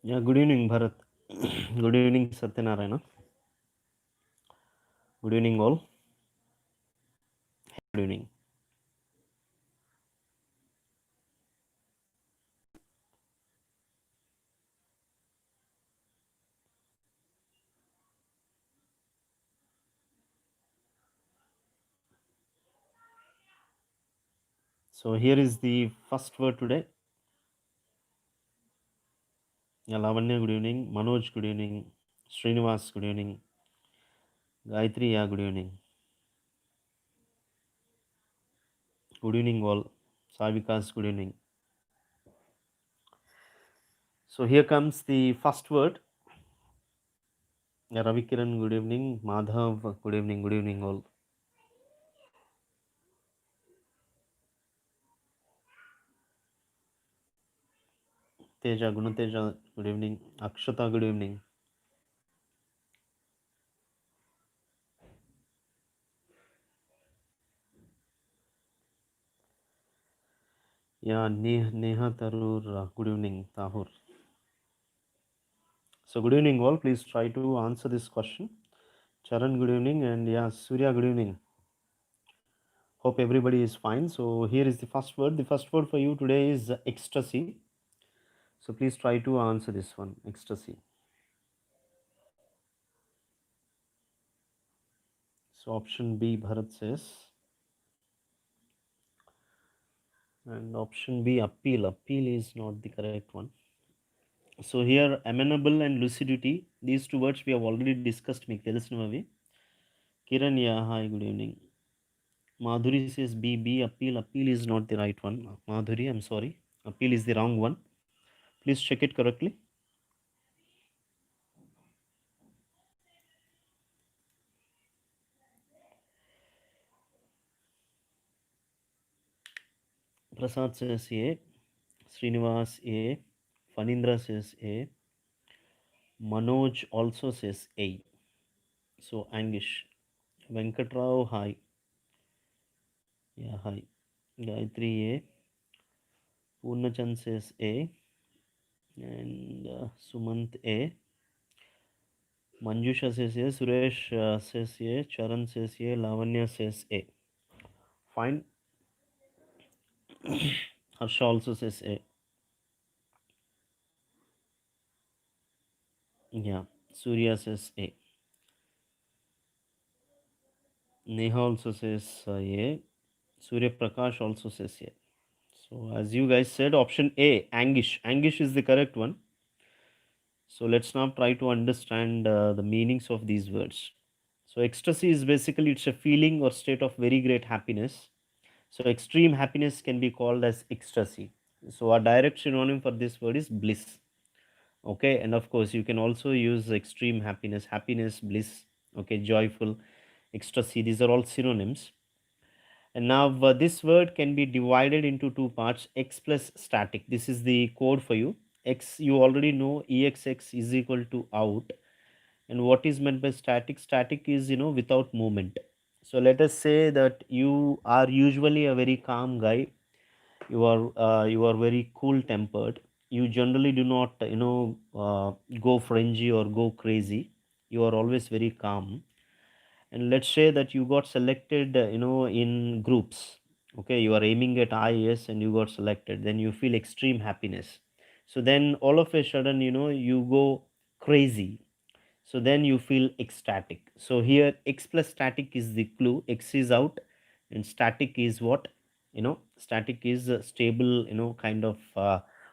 Yeah, good evening, Bharat. Good evening, Satyanarayana. Good evening, all. Good evening. So here is the first word today. Yeah, Lavanya, good evening. Manoj, good evening. Srinivas, good evening. Gayatri, yeah, good evening. Good evening, all. Savikas, good evening. So here comes the first word. Yeah, Ravikiran, good evening. Madhav, good evening. Good evening, all. Teja, Gunateja, good evening. Akshata, good evening. Yeah, Neha Tarur, good evening. Tahur. So good evening, all. Please try to answer this question. Charan, good evening, and yeah, Surya, good evening. Hope everybody is fine. So here is the first word. The first word for you today is ecstasy. So please try to answer this one, ecstasy. So option B, Bharat says, and option B, appeal. Appeal is not the correct one. So here, amenable and lucidity. These two words we have already discussed. Meek telusinu. Kiran, yeah, hi, good evening. Madhuri says B, B, appeal. Appeal is not the right one. Madhuri, I'm sorry. Appeal is the wrong one. Please check it correctly. Prasad says A. Srinivas A. Fanindra says A. Manoj also says A. So Angish. Venkatrao, hi. Yeah, hi. Gayatri A. Purnachand says A. And Sumant A. Manjusha says A. Suresh says A. Charan says A. Lavanya says A. Fine. Harsha also says A. Yeah. Surya says A. Neha also says A. Surya Prakash also says A. So as you guys said, option A, anguish. Anguish is the correct one. So let's now try to understand the meanings of these words. So ecstasy is basically it's a feeling or state of very great happiness. So extreme happiness can be called as ecstasy. So our direct synonym for this word is bliss. Okay, and of course you can also use extreme happiness, happiness, bliss. Okay, joyful, ecstasy. These are all synonyms. And now this word can be divided into two parts, x plus static. This is the code for you. X, you already know exx is equal to out. And what is meant by static? Static is, without movement. So let us say that you are usually a very calm guy. You are very cool tempered. You generally do not, go frenzy or go crazy. You are always very calm, and let's say that you got selected in groups. Okay, you are aiming at IAS and you got selected, then you feel extreme happiness. So then all of a sudden you go crazy, so then you feel ecstatic. So here x plus static is the clue. X is out and static is what? Static is a stable, kind of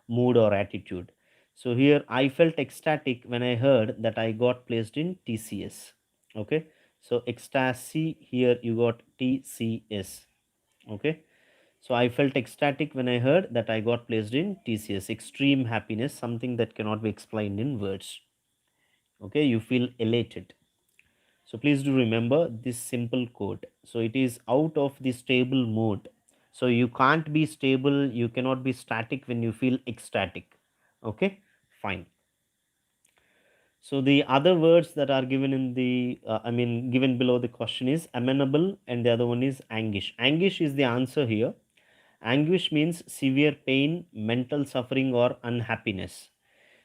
mood or attitude. So here I felt ecstatic when I heard that I got placed in TCS. Okay, so ecstasy, here you got TCS. Okay, so I felt ecstatic when I heard that I got placed in TCS. Extreme happiness, something that cannot be explained in words. Okay, you feel elated. So please do remember this simple code. So it is out of the stable mode. So you can't be stable, you cannot be static when you feel ecstatic. Okay, fine. So the other words that are given in the, given below the question is amenable, and the other one is anguish. Anguish is the answer here. Anguish means severe pain, mental suffering, or unhappiness.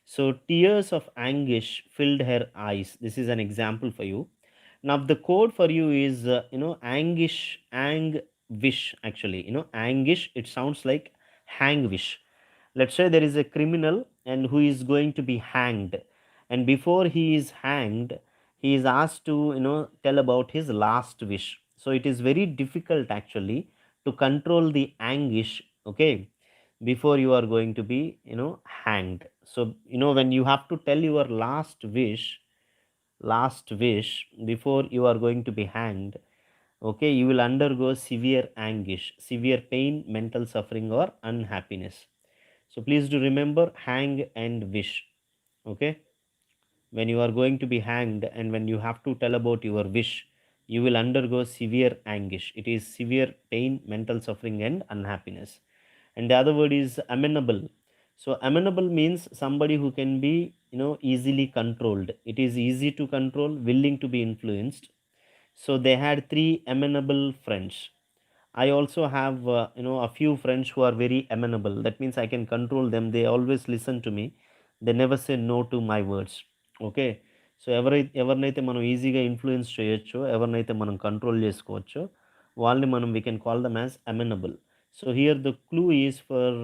So tears of anguish filled her eyes. This is an example for you. Now the code for you is anguish, wish actually. Anguish. It sounds like hang wish. Let's say there is a criminal and who is going to be hanged, and before he is hanged, he is asked to tell about his last wish. So it is very difficult actually to control the anguish. Okay, before you are going to be hanged. So when you have to tell your last wish before you are going to be hanged, okay, you will undergo severe anguish, severe pain, mental suffering, or unhappiness. So please do remember hang and wish. Okay, when you are going to be hanged and when you have to tell about your wish, you will undergo severe anguish. It is severe pain, mental suffering, and unhappiness. And the other word is amenable. So amenable means somebody who can be easily controlled. It is easy to control, willing to be influenced. So they had three amenable friends. I also have a few friends who are very amenable. That means I can control them. They always listen to me. They never say no to my words. Okay, so ఎవరినైతే మనం ఈజీగా influence చేయొచ్చో, ఎవరినైతే మనం control చేసుకోవచ్చో, వాళ్ళని మనం we can call them as amenable. So here the clue is for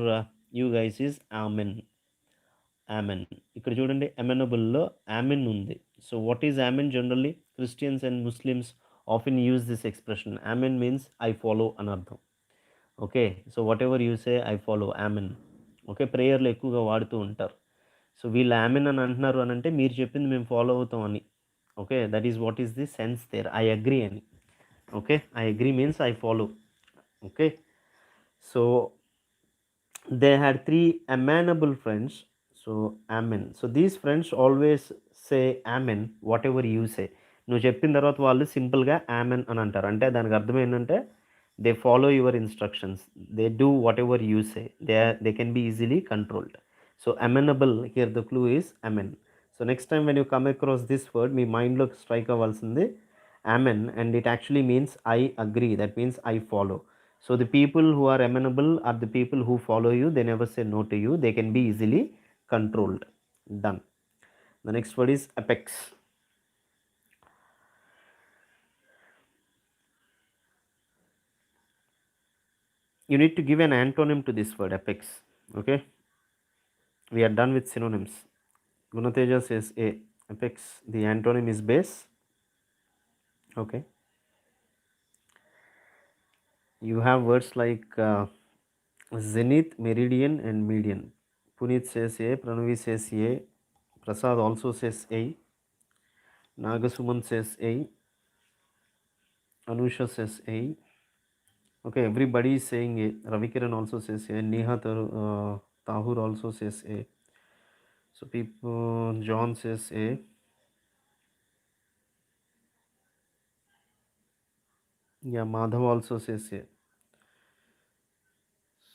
you guys is amen. Amen, ఇక్కడ చూడండి అమెనబుల్లో ఆమెన్ ఉంది. So what is amen? Generally Christians and Muslims often use this expression. Amen means I follow అని అర్థం. Okay, so whatever you say I follow amen. Okay, ప్రేయర్లో ఎక్కువగా వాడుతూ ఉంటారు. సో వీళ్ళు ఆమెన్ అని అంటున్నారు అని అంటే మీరు చెప్పింది మేము ఫాలో అవుతాం అని. Okay, that is what is the sense there. I agree అని. Okay, I agree means I follow. Okay, so they had three amenable friends. So amen. So these friends always say amen whatever you say. నువ్వు చెప్పిన తర్వాత వాళ్ళు సింపుల్గా amen అని అంటారు. అంటే దానికి అర్థం ఏంటంటే they follow your instructions, they do whatever you say, they can be easily controlled. So amenable, here the clue is amen. So next time when you come across this word, మీ మైండ్లోకి strike అవ్వాల్సింది amen, and it actually means I agree. That means I follow. So the people who are amenable are the people who follow you. They never say no to you. They can be easily controlled. Done. The next word is apex. You need to give an antonym to this word apex. Okay, we are done with synonyms. Gunateja says a. Apex, the antonym is base. Okay, you have words like zenith, meridian, and median. Puneet says a. Pranavi says a. Prasad also says a. Nagasuman says a. Anusha says a. Okay, everybody is saying a. Ravikiran also says a. Neha Tahur also says a. So people, John says a. Yeah, Madhav also says a.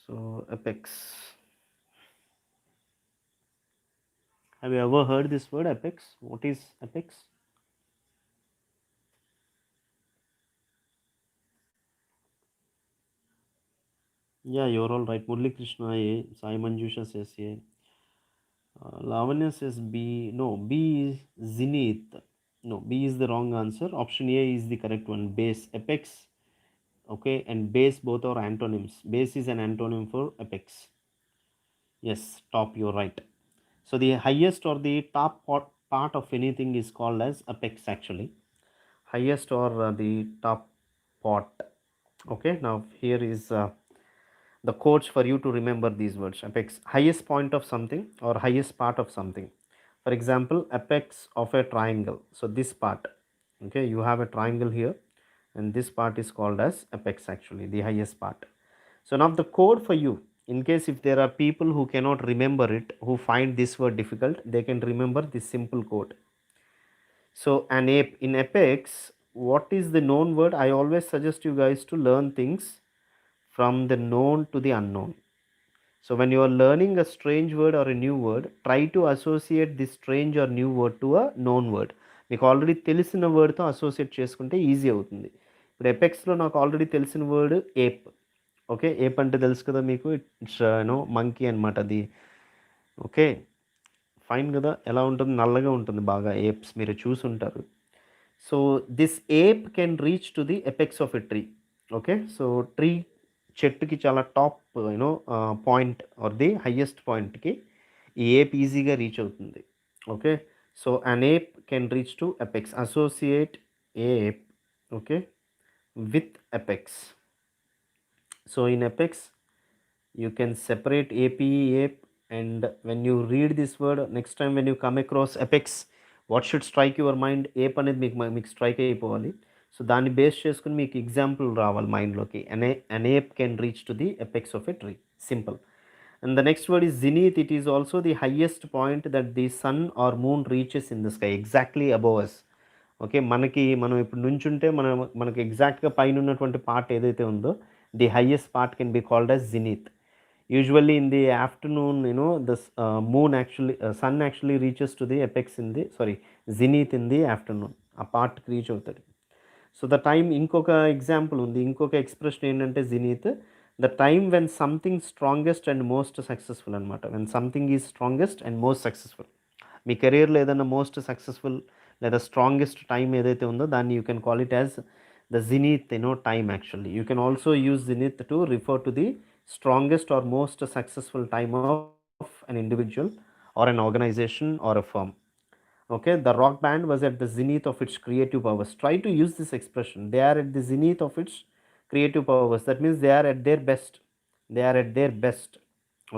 So apex. Have you ever heard this word apex? What is apex? Yeah, you're all right. Murli Krishna a. Sai Manjusha says a. Lavanya says B. No, B is zenith. No, B is the wrong answer. Option A is the correct one. Base, apex. Okay, and base both are antonyms. Base is an antonym for apex. Yes, top, you're right. So the highest or the top part of anything is called as apex actually. Highest or the top part. Okay, now here is the codes for you to remember these words. Apex, highest point of something or highest part of something. For example, apex of a triangle. So this part, okay, you have a triangle here and this part is called as apex actually, the highest part. So now the code for you, in case if there are people who cannot remember it, who find this word difficult, they can remember this simple code. So an ape in apex, what is the known word? I always suggest you guys to learn things from the known to the unknown. So when you are learning a strange word or a new word, try to associate this strange or new word to a known word. మీకు already తెలిసిన వర్డ్తో associate చేసుకుంటే easy అవుతుంది. ఇప్పుడు ఎపెక్స్లో నాకు already తెలిసిన word ఏప్. Okay, ఏప్ అంటే తెలుసు కదా మీకు, ఇట్స్ మంకీ అనమాట అది. ఓకే ఫైన్ కదా, ఎలా ఉంటుంది, నల్లగా ఉంటుంది బాగా. ఏప్స్ మీరు చూసుంటారు. So this ape can reach to the apex of a tree. Okay, so tree చెట్టుకి చాలా top point or the highest పాయింట్కి ఈ ఏప్ ఈజీగా రీచ్ అవుతుంది. Okay, so an ape can reach to apex. Associate ape, okay, with apex. So in apex you can separate ape, ape, and when you read this word next time when you come across apex, what should strike your mind? Ape అనేది మీకు strike అయిపోవాలి. So దాన్ని base చేసుకుని మీకు example రావాలి మైండ్లోకి. an ape can reach to the apex of a tree. Simple. And the next word is zenith. It is also the highest point that the sun or moon reaches in the sky, exactly above us. Okay, మనం ఇప్పుడు నుంచుంటే మనకి ఎగ్జాక్ట్గా పైన ఉన్నటువంటి part ఏదైతే ఉందో the highest part can be called as zenith. Usually in the afternoon, the moon actually, sun actually reaches to the apex in the, sorry, zenith in the afternoon. ఆ పార్ట్కి రీచ్ అవుతుంది. సో ద టైమ్, ఇంకొక example ఉంది, ఇంకొక expression ఏంటంటే zenith, the time when something strongest and most successful అనమాట. When something is strongest and most successful. మీ కెరీర్లో ఏదైనా మోస్ట్ సక్సెస్ఫుల్ లేదా స్ట్రాంగెస్ట్ టైం ఏదైతే ఉందో దాన్ని you can call it as the zenith time. Actually you can also use zenith to refer to the strongest or most successful time of an individual or an organization or a firm. Okay, the rock band was at the zenith of its creative powers. Try to use this expression. They are at the zenith of its creative powers. That means they are at their best. They are at their best.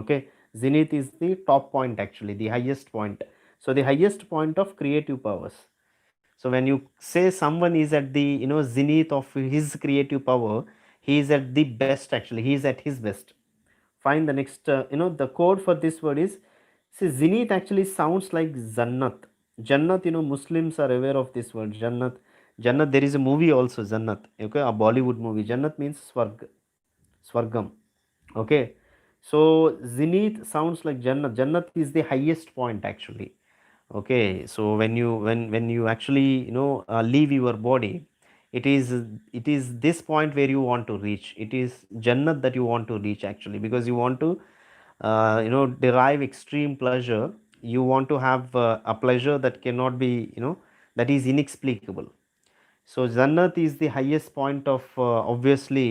Okay, zenith is the top point, actually the highest point. So the highest point of creative powers. So when you say someone is at the zenith of his creative power, he is at the best. Actually he is at his best. Find the next, the code for this word is, see, zenith actually sounds like Jannat. Jannat, Muslims are aware of this word, Jannat. Jannat, there is a movie also, Jannat, okay, a Bollywood movie. Jannat means Swargam. Okay, so zenith sounds like Jannat. Jannat is the highest point, actually. Okay, so when you actually leave your body, it is this point where you want to reach. It is Jannat that you want to reach, actually, because you want to derive extreme pleasure. You want to have a pleasure that cannot be, that is inexplicable. So Jannat is the highest point of, obviously,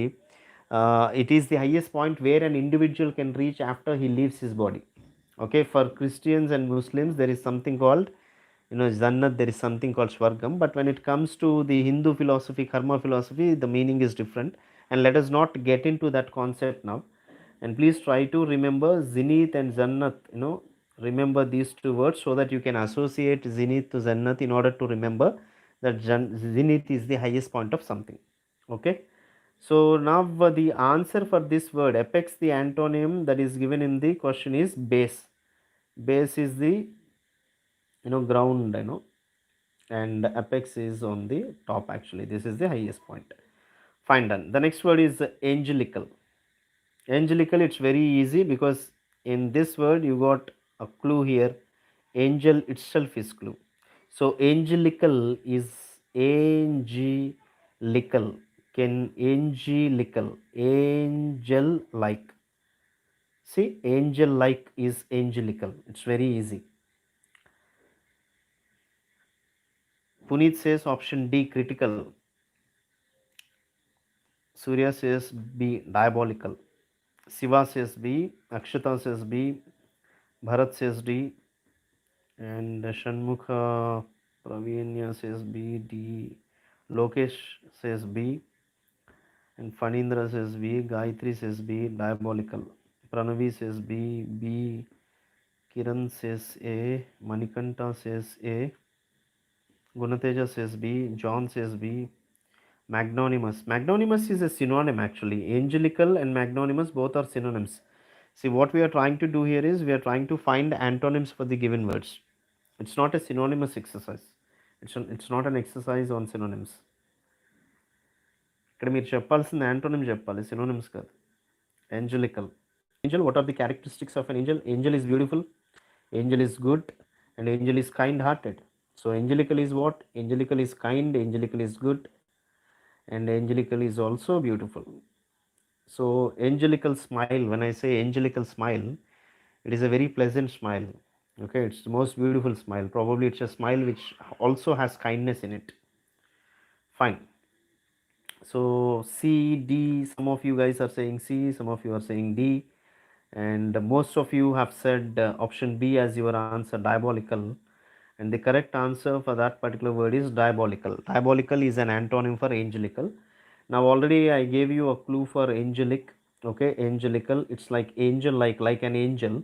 it is the highest point where an individual can reach after he leaves his body. Okay, for Christians and Muslims there is something called, Jannat, there is something called Swargam. But when it comes to the Hindu philosophy, karma philosophy, the meaning is different. And let us not get into that concept now. And please try to remember Zenith and Jannat, remember these two words so that you can associate Zenith to Jannat in order to remember that Zenith is the highest point of something. Okay. So now the answer for this word apex, the antonym that is given in the question is base. Base is the ground, and apex is on the top. Actually this is the highest point. Fine, done. The next word is angelical. Angelical, it's very easy because in this word you got a clue here. Angel itself is clue. So angelical is angelical. Can angelical, angel like. See, angel like is angelical. It's very easy. Puneet says option D, critical. Surya says B, diabolical. Siva says B, Akshata says B, Bharat says D, and Shanmukha Praveenya says B, D, Lokesh says B, and Fanindra says B, Gayatri says B, diabolical. Pranavi says B, B, Kiran says A, Manikanta says A, Gunateja says B, John says B, Magnanimous. Magnanimous is a synonym, actually. Angelical and magnanimous both are synonyms. See, what we are trying to do here is we are trying to find antonyms for the given words. It's not a synonymous exercise. It's not an exercise on synonyms. ఇక్కడ మీరు చెప్పాల్సిన antonym చెప్పాలి, synonyms కాదు. Angelical. Angel, what are the characteristics of an angel? Angel is beautiful, angel is good, and angel is kind hearted. So angelical is what? Angelical is kind, angelical is good, and angelical is also beautiful. So angelical smile, when I say angelical smile, it is a very pleasant smile. Okay, it's the most beautiful smile. Probably it's a smile which also has kindness in it. Fine. So C, D, some of you guys are saying C, some of you are saying D, and most of you have said option B as your answer, diabolical. And the correct answer for that particular word is diabolical. Diabolical is an antonym for angelical. Now already I gave you a clue for angelic. Okay, angelical, it's like angel, like an angel,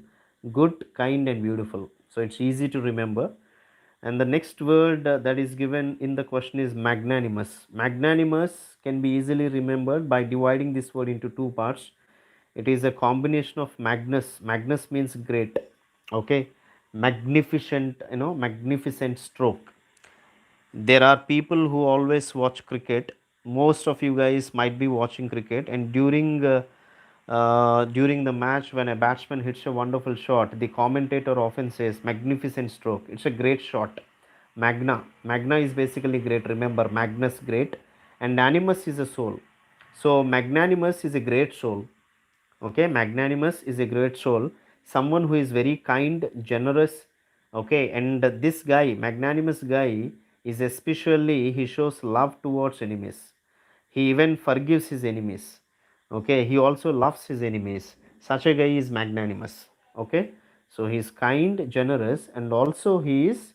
good, kind and beautiful. So it's easy to remember. And the next word that is given in the question is magnanimous. Magnanimous can be easily remembered by dividing this word into two parts. It is a combination of Magnus. Magnus means great. Okay, magnificent, magnificent stroke. There are people who always watch cricket. Most of you guys might be watching cricket, and during the match, when a batsman hits a wonderful shot, the commentator often says magnificent stroke, it's a great shot. Magna is basically great. Remember, Magnus great, and animus is a soul. So magnanimous is a great soul. Okay, magnanimous is a great soul, someone who is very kind, generous. Okay, and this guy, magnanimous guy, is especially, he shows love towards enemies. He even forgives his enemies. Okay, he also loves his enemies. Such a guy is magnanimous. Okay, so he is kind, generous, and also he is,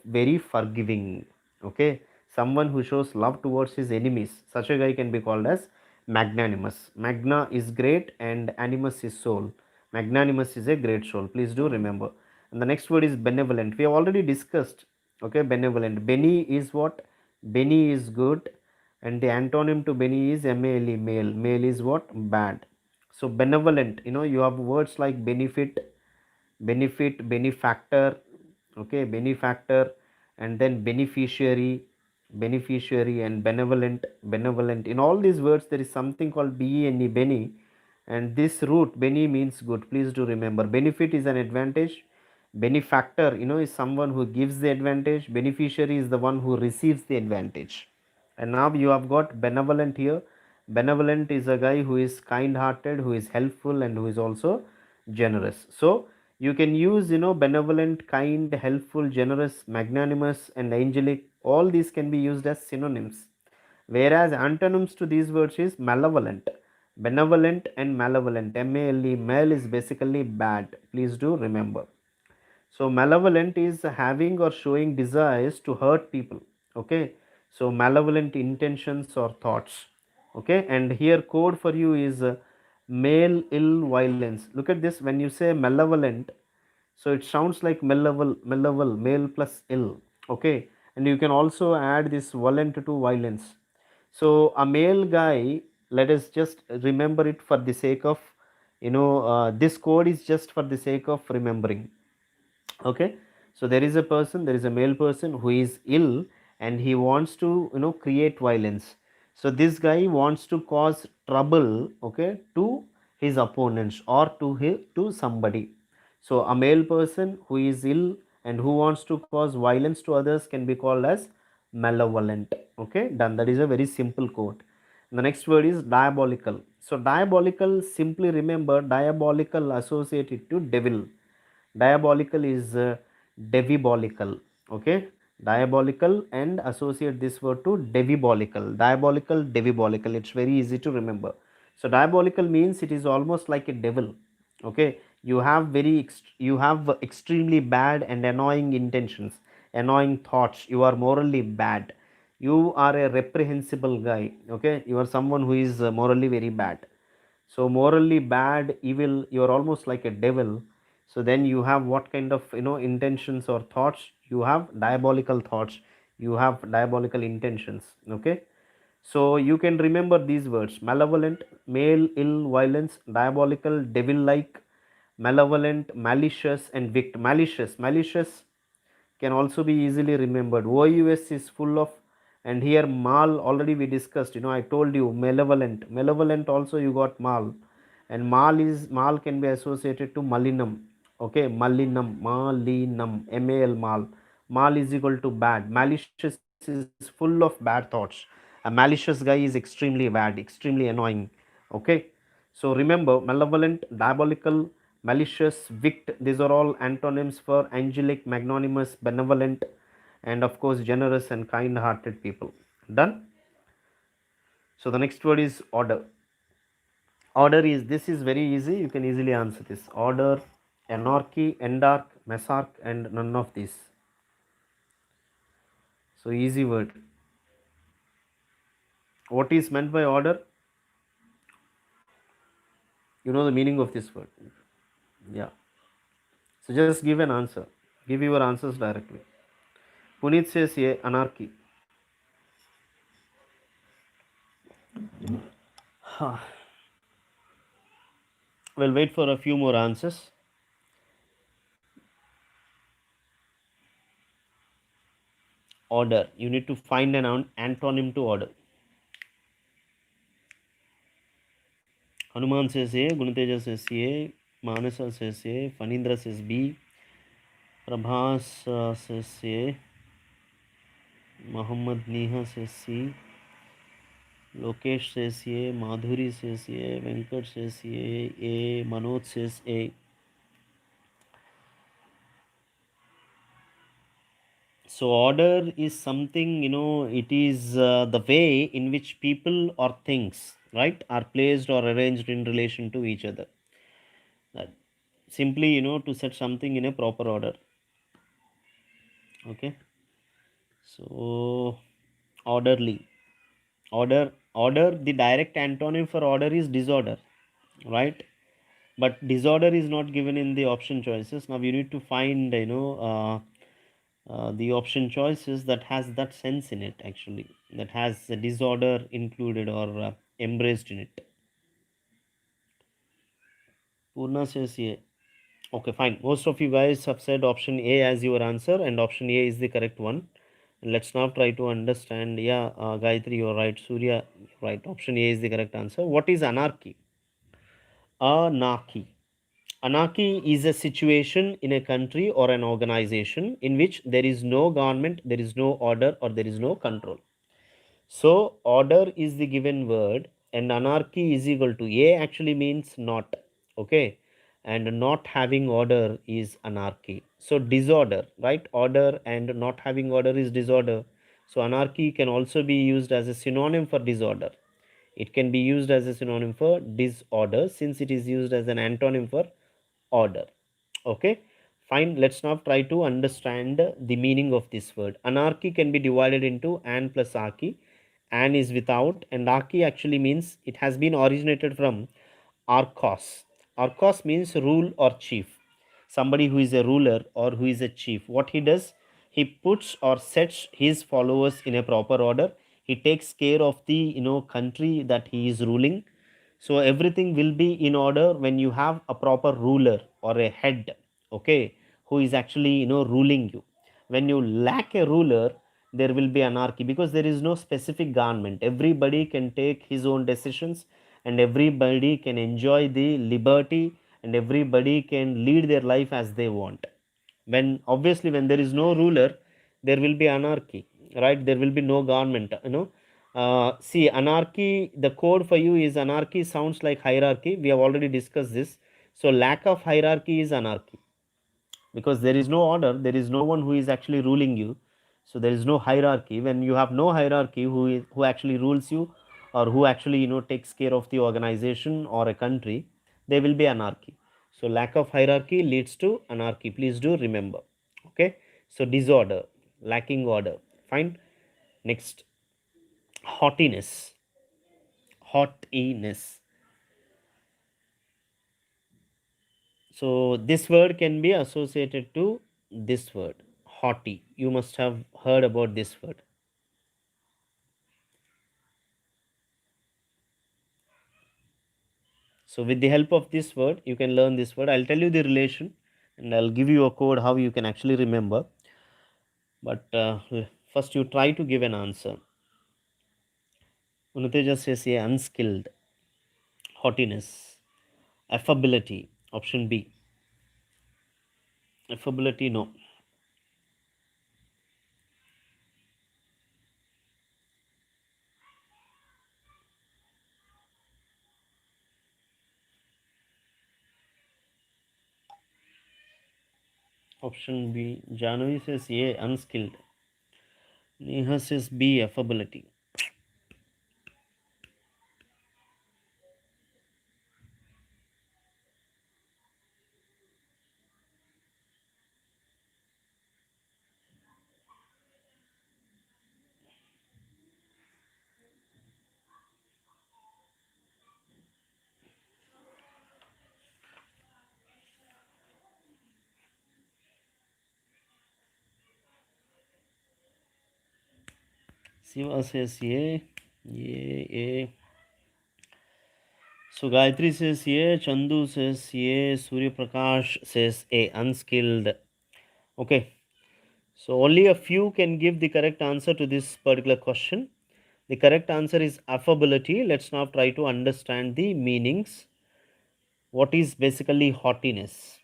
very forgiving. Okay, someone who shows love towards his enemies, such a guy can be called as magnanimous. Magna is great and animus is soul. Magnanimous is a great soul, please do remember. And the next word is benevolent. We have already discussed. Okay, benevolent. Beni is what? Beni is good, and the antonym to Beni is male. Male is what? Bad. So benevolent, you have words like benefit, benefactor. Okay, benefactor, and then beneficiary, and benevolent. In all these words there is something called bene, beni, and this root beni means good. Please do remember, benefit is an advantage. Benefactor, is someone who gives the advantage. Beneficiary is the one who receives the advantage. And now you have got benevolent here. Benevolent is a guy who is kind hearted, who is helpful, and who is also generous. So you can use, benevolent, kind, helpful, generous, magnanimous and angelic. All these can be used as synonyms, whereas antonyms to these words is malevolent. Benevolent and malevolent, male, male is basically bad, please do remember. So malevolent is having or showing desires to hurt people. Okay, so malevolent intentions or thoughts. Okay, and here code for you is male ill violence. Look at this, when you say malevolent, so it sounds like malevolent, male plus ill. Okay, and you can also add this volent to violence. So a male guy, let us just remember it for the sake of, this code is just for the sake of remembering. Okay, so there is a person, there is a male person who is ill, and he wants to, create violence. So this guy wants to cause trouble, okay, to his opponents or to somebody. So a male person who is ill and who wants to cause violence to others can be called as malevolent. Okay, done. That is a very simple quote. The next word is diabolical. So diabolical, simply remember, diabolical associated to devil. Diabolical is devibolical. Okay, diabolical, and associate this word to devibolical. Diabolical, devibolical, it's very easy to remember. So diabolical means it is almost like a devil. Okay, you have you have extremely bad and annoying intentions, annoying thoughts. You are morally bad, you are a reprehensible guy. Okay, you are someone who is morally very bad. So morally bad, evil, you are almost like a devil. So then you have what kind of, intentions or thoughts? You have diabolical thoughts, you have diabolical intentions. Okay, so you can remember these words: malevolent, male ill violence; diabolical, devil like; malevolent, malicious; and malicious can also be easily remembered. OUS is full of, and here mal already we discussed. I told you malevolent. Malevolent also you got mal, and mal can be associated to malinum. Okay, malinum, mal. Mal is equal to bad. Malicious is full of bad thoughts. A malicious guy is extremely bad, extremely annoying. Okay, so remember, malevolent, diabolical, malicious, wicked. These are all antonyms for angelic, magnanimous, benevolent, and of course generous and kind hearted people. Done. So the next word is order. Order is, this is very easy, you can easily answer this. Order, anarchy, endarch, mesarch, and none of these. So easy word. What is meant by order? You know the meaning of this word. Yeah. So just give an answer. Give your answers directly. Puneet says yeah, anarchy. We'll wait for a few more answers. Order. You need to find an antonym to order. Hanuman says A, Gunateja says A, Manasa says A, Fanindra says B, Prabhas says A, Muhammad Neha says C, Lokesh says A, Madhuri says A, Venkat says A, Manoj says A. So order is something, it is the way in which people or things, right, are placed or arranged in relation to each other. That simply, to set something in a proper order. Okay. So orderly. Order, the direct antonym for order is disorder, right? But disorder is not given in the option choices. Now you need to find, the option choices that has that sense in it, actually, that has the disorder included or embraced in it. Purna says yeah. Okay, fine. Most of you guys have said option A as your answer, and option A is the correct one. Let's now try to understand. Yeah, Gayatri, you're right. Surya, you're right. Option A is the correct answer. What is anarchy? Anarchy. Anarchy is a situation in a country or an organization in which there is no government, there is no order, or there is no control. So, order is the given word, and anarchy is equal to A actually means not. Okay. And not having order is anarchy. So, disorder, right? Order and not having order is disorder. So, anarchy can also be used as a synonym for disorder. It can be used as a synonym for disorder since it is used as an antonym for order. Okay, fine. Let's now try to understand the meaning of this word. Anarchy can be divided into an plus archy. An is without, and archy actually means it has been originated from archos. Archos means rule or chief. Somebody who is a ruler or who is a chief. What he does, he puts or sets his followers in a proper order. He takes care of the country that he is ruling. So everything will be in order when you have a proper ruler or a head, okay, who is actually ruling you. When you lack a ruler, there will be anarchy because there is no specific government. Everybody can take his own decisions, and everybody can enjoy the liberty, and everybody can lead their life as they want. When obviously when there is no ruler, there will be anarchy, right? There will be no government, see, anarchy, the code for you is anarchy sounds like hierarchy. We have already discussed this. So lack of hierarchy is anarchy because there is no order, there is no one who is actually ruling you. So there is no hierarchy. When you have no hierarchy, who actually rules you, or who actually takes care of the organization or a country, there will be anarchy. So lack of hierarchy leads to anarchy, please do remember. Okay, so disorder, lacking order. Fine. Next, haughtiness. Haughtiness. So this word can be associated to this word, haughty. You must have heard about this word. So with the help of this word, you can learn this word. I'll tell you the relation, and I'll give you a code how you can actually remember. But first you try to give an answer. Unateja says yeah, unskilled, haughtiness, affability, option B. Affability, no. option B. Janavi says A, unskilled. Neha says B, affability. Siva says A, A. So Gayatri says A, Chandu says A, Surya Prakash says A, unskilled. Okay. So only a few can give the correct answer to this particular question. The correct answer is affability. Let's now try to understand the meanings. What is basically haughtiness?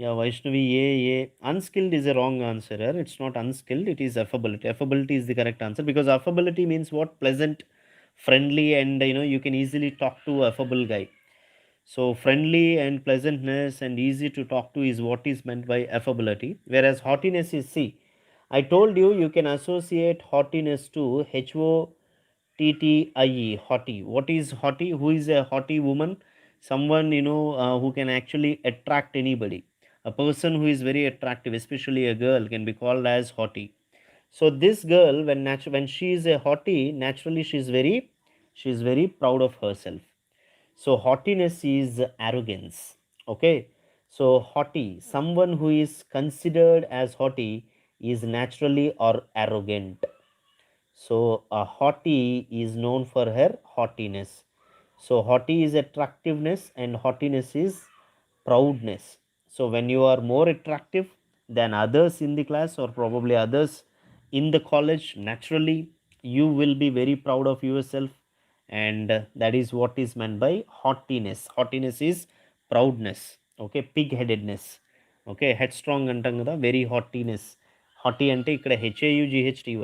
Yeah, Vaishnavi, A. Unskilled is a wrong answer here. It's not unskilled, it is affability. Affability is the correct answer because affability means what? Pleasant, friendly, and you can easily talk to a affable guy. So, friendly and pleasantness and easy to talk to is what is meant by affability. Whereas haughtiness is C. I told you you can associate haughtiness to HOTTIE, haughty. What is haughty? Who is a haughty woman? Someone who can actually attract anybody. A person who is very attractive, especially a girl, can be called as haughty. So this girl, when she is a haughty, naturally she is very proud of herself. So haughtiness is arrogance. Okay. So haughty, someone who is considered as haughty is naturally or arrogant. So a haughty is known for her haughtiness. So haughty is attractiveness and haughtiness is proudness. So when you are more attractive than others in the class or probably others in the college, naturally you will be very proud of yourself, and that is what is meant by haughtiness. Haughtiness is proudness. Okay, pig headedness. Okay, headstrong అంటాం కదా, very haughtiness. Haughty అంటే ఇక్కడ HAUGHTY.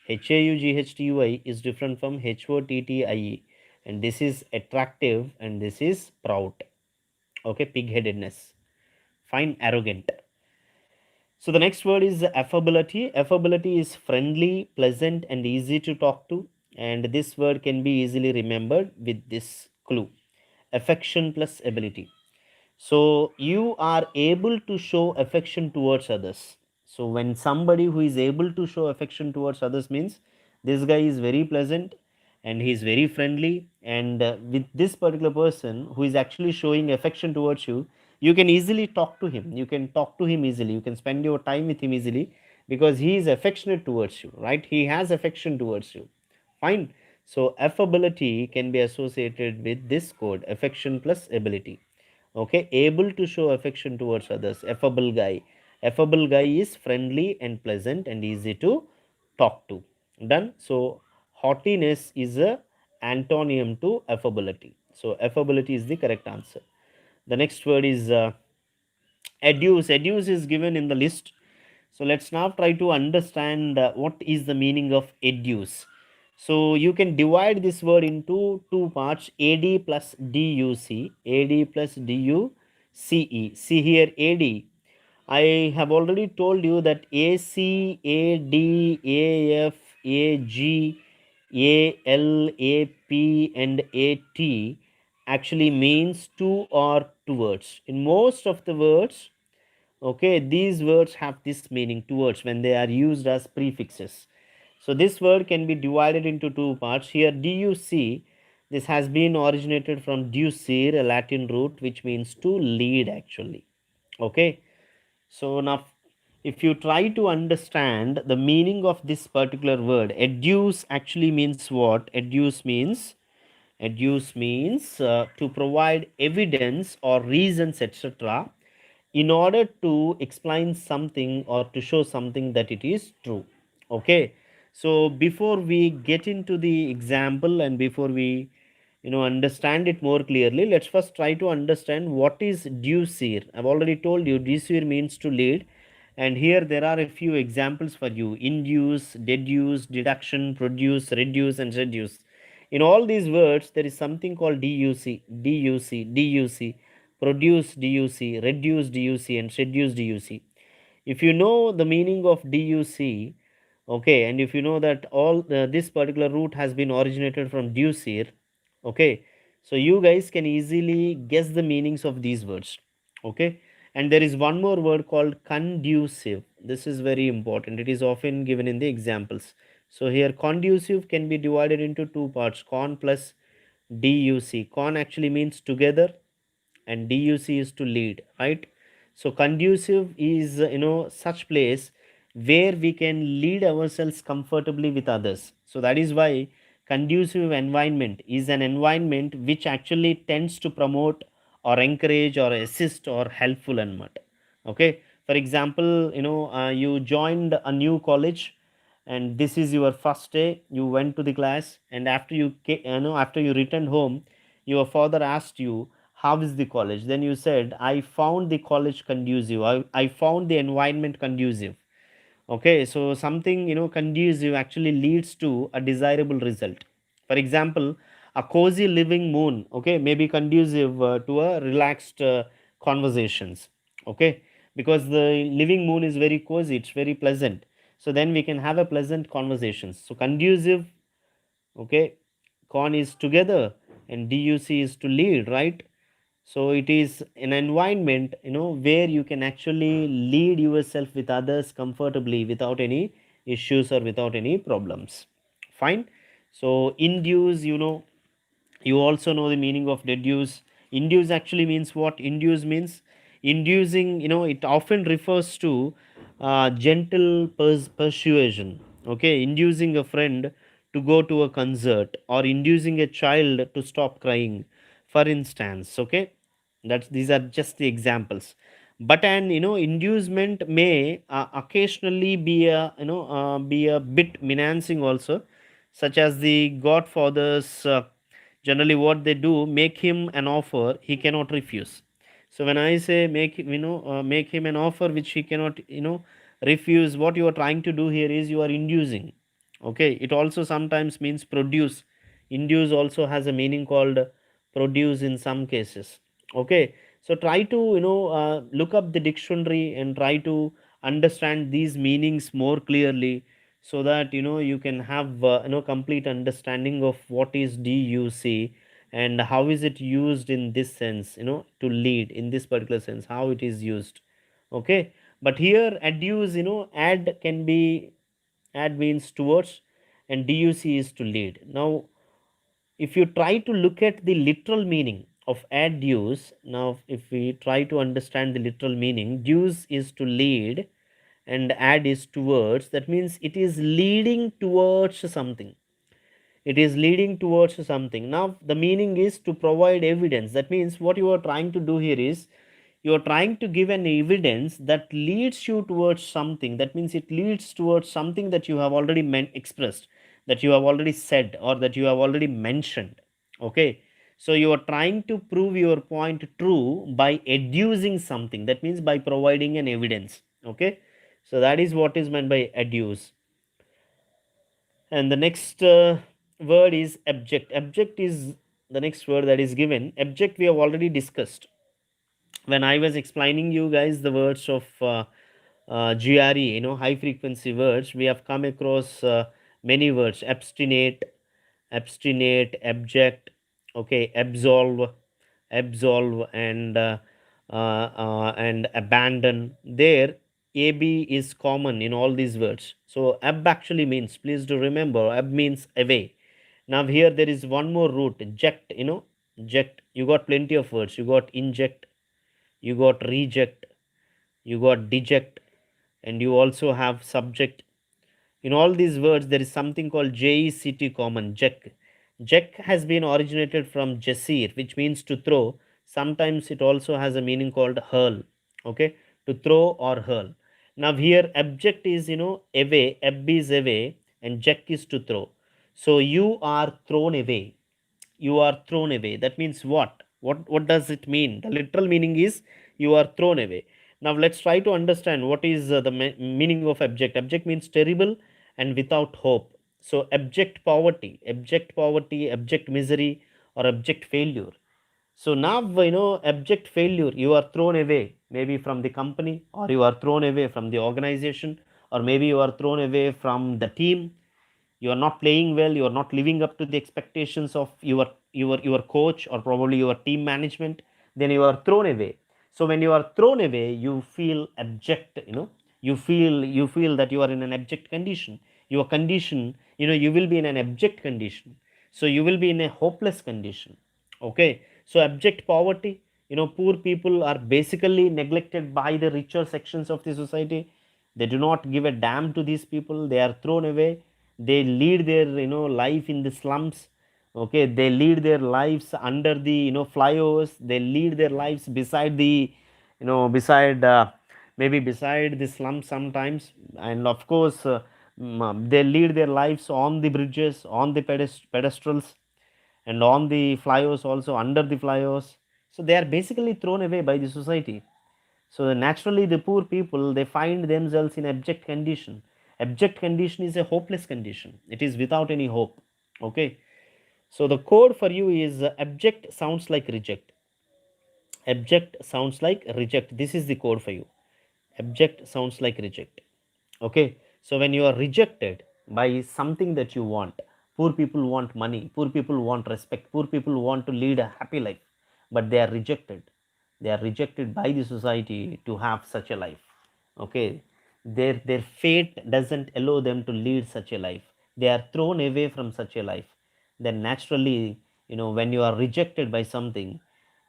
HAUGHTY is different from HOTTIE, and this is attractive and this is proud. Okay, pig headedness. Fine, arrogant. So the next word is affability. Affability is friendly, pleasant, and easy to talk to. And this word can be easily remembered with this clue: affection plus ability. So you are able to show affection towards others. So when somebody who is able to show affection towards others means this guy is very pleasant and he is very friendly, and with this particular person who is actually showing affection towards you, you can easily talk to him. You can talk to him easily. You can spend your time with him easily because he is affectionate towards you, right? He has affection towards you. Fine. So affability can be associated with this code: affection plus ability. Okay, able to show affection towards others. Affable guy. Affable guy is friendly and pleasant and easy to talk to. Done. So haughtiness is a antonym to affability. So affability is the correct answer. The next word is educe. Educe is given in the list. So let's now try to understand what is the meaning of educe. So you can divide this word into two parts: AD plus DUC. AD plus DUCE. See here, AD. I have already told you that AC, AD, AF, AG, AL, AP, and AT actually means to or towards. In most of the words, okay, these words have this meaning, towards, when they are used as prefixes. So this word can be divided into two parts. Here DUC, this has been originated from ducere, a Latin root which means to lead actually. Okay, so now if you try to understand the meaning of this particular word, educe actually means what? Educe means to provide evidence or reasons, etc., in order to explain something or to show something that it is true. Okay, so before we get into the example and before we understand it more clearly, let's first try to understand what is ducere. I've already told you ducere means to lead, and here there are a few examples for you: induce, deduce, deduction, produce, reduce, and seduce. In all these words there is something called duc. produce DUC, reduce DUC, and seduce DUC. If you know the meaning of DUC, okay, and if you know that all this particular root has been originated from Ducir, okay, so you guys can easily guess the meanings of these words, okay. And there is one more word called conducive. This is very important. It is often given in the examples. So here conducive can be divided into two parts, con plus DUC. Con actually means together and DUC is to lead, right? So conducive is such place where we can lead ourselves comfortably with others. So that is why conducive environment is an environment which actually tends to promote or encourage or assist or helpful and much. Okay, for example, you joined a new college and this is your first day. You went to the class, and after after you returned home, your father asked you, how is the college? Then you said, I found the college conducive. I found the environment conducive. Okay, so something conducive actually leads to a desirable result. For example, a cozy living moon, okay, may be conducive to a relaxed conversations. Okay, because the living moon is very cozy, it's very pleasant. So then we can have a pleasant conversations. So conducive, okay, con is together and duc is to lead, right? So it is an environment where you can actually lead yourself with others comfortably without any issues or without any problems. Fine. So induce, you also know the meaning of deduce. Induce actually means what? Induce means inducing, it often refers to gentle persuasion. Okay, inducing a friend to go to a concert or inducing a child to stop crying, for instance. Okay, that's these are just the examples. But an inducement may occasionally be a bit menacing also, such as the Godfather's. Generally what they do, make him an offer he cannot refuse. So when I say make him an offer which he cannot refuse, what you are trying to do here is you are inducing. Okay, it also sometimes means produce. Induce also has a meaning called produce in some cases. Okay, so try to look up the dictionary and try to understand these meanings more clearly, so that you can have complete understanding of what is DUC and how is it used in this sense, to lead in this particular sense, how it is used. Okay, but here adduce, add can be, add means towards, and DUC is to lead. Now if you try to look at the literal meaning of adduce, now if we try to understand the literal meaning, duce is to lead and add is towards. That means it is leading towards something. It is leading towards something. Now the meaning is to provide evidence. That means what you are trying to do here is you are trying to give an evidence that leads you towards something. That means it leads towards something that you have already expressed, that you have already said, or that you have already mentioned. Okay, so you are trying to prove your point true by adducing something. That means by providing an evidence. Okay, so that is what is meant by adduce. And the next word is abject. Abject is the next word that is given. Abject we have already discussed when I was explaining you guys the words of GRE, high frequency words. We have come across many words: abstinate, abstinate, abject, okay, absolve, and abandon. There, AB is common in all these words. So ab actually means, please do remember, ab means away. Now here there is one more root, ject. Ject. You got plenty of words. You got inject, you got reject, you got deject, and you also have subject. In all these words there is something called ject common. Jek has been originated from jesir, which means to throw. Sometimes it also has a meaning called hurl. Okay, to throw or hurl. Now here abject is away, ab is away, and jek is to throw. So you are thrown away, you are thrown away. That means what does it mean? The literal meaning is you are thrown away. Now let's try to understand what is the meaning of abject. Abject means terrible and without hope. So abject poverty, abject poverty, abject misery, or abject failure. So now, abject failure, you are thrown away maybe from the company, or you are thrown away from the organization, or maybe you are thrown away from the team. You are not playing well, you are not living up to the expectations of your coach or probably your team management, then you are thrown away. So when you are thrown away, you feel abject, you feel that you are in an abject condition. Your condition, you will be in an abject condition. So you will be in a hopeless condition. Okay, so abject poverty, poor people are basically neglected by the richer sections of the society. They do not give a damn to these people, they are thrown away. They lead their life in the slums. Okay, they lead their lives under the flyovers. They lead their lives beside the beside maybe beside the slum sometimes. And of course, they lead their lives on the bridges, on the pedestals, and on the flyovers, also under the flyovers. So they are basically thrown away by the society. So naturally, the poor people, they find themselves in abject condition. Abject condition is a hopeless condition. It is without any hope. Okay. So the code for you is abject sounds like reject. Abject sounds like reject. This is the code for you. Abject sounds like reject. Okay. So when you are rejected by something that you want, poor people want money, poor people want respect, poor people want to lead a happy life, but they are rejected. They are rejected by the society to have such a life. Okay, their fate doesn't allow them to lead such a life. They are thrown away from such a life. Then naturally, when you are rejected by something,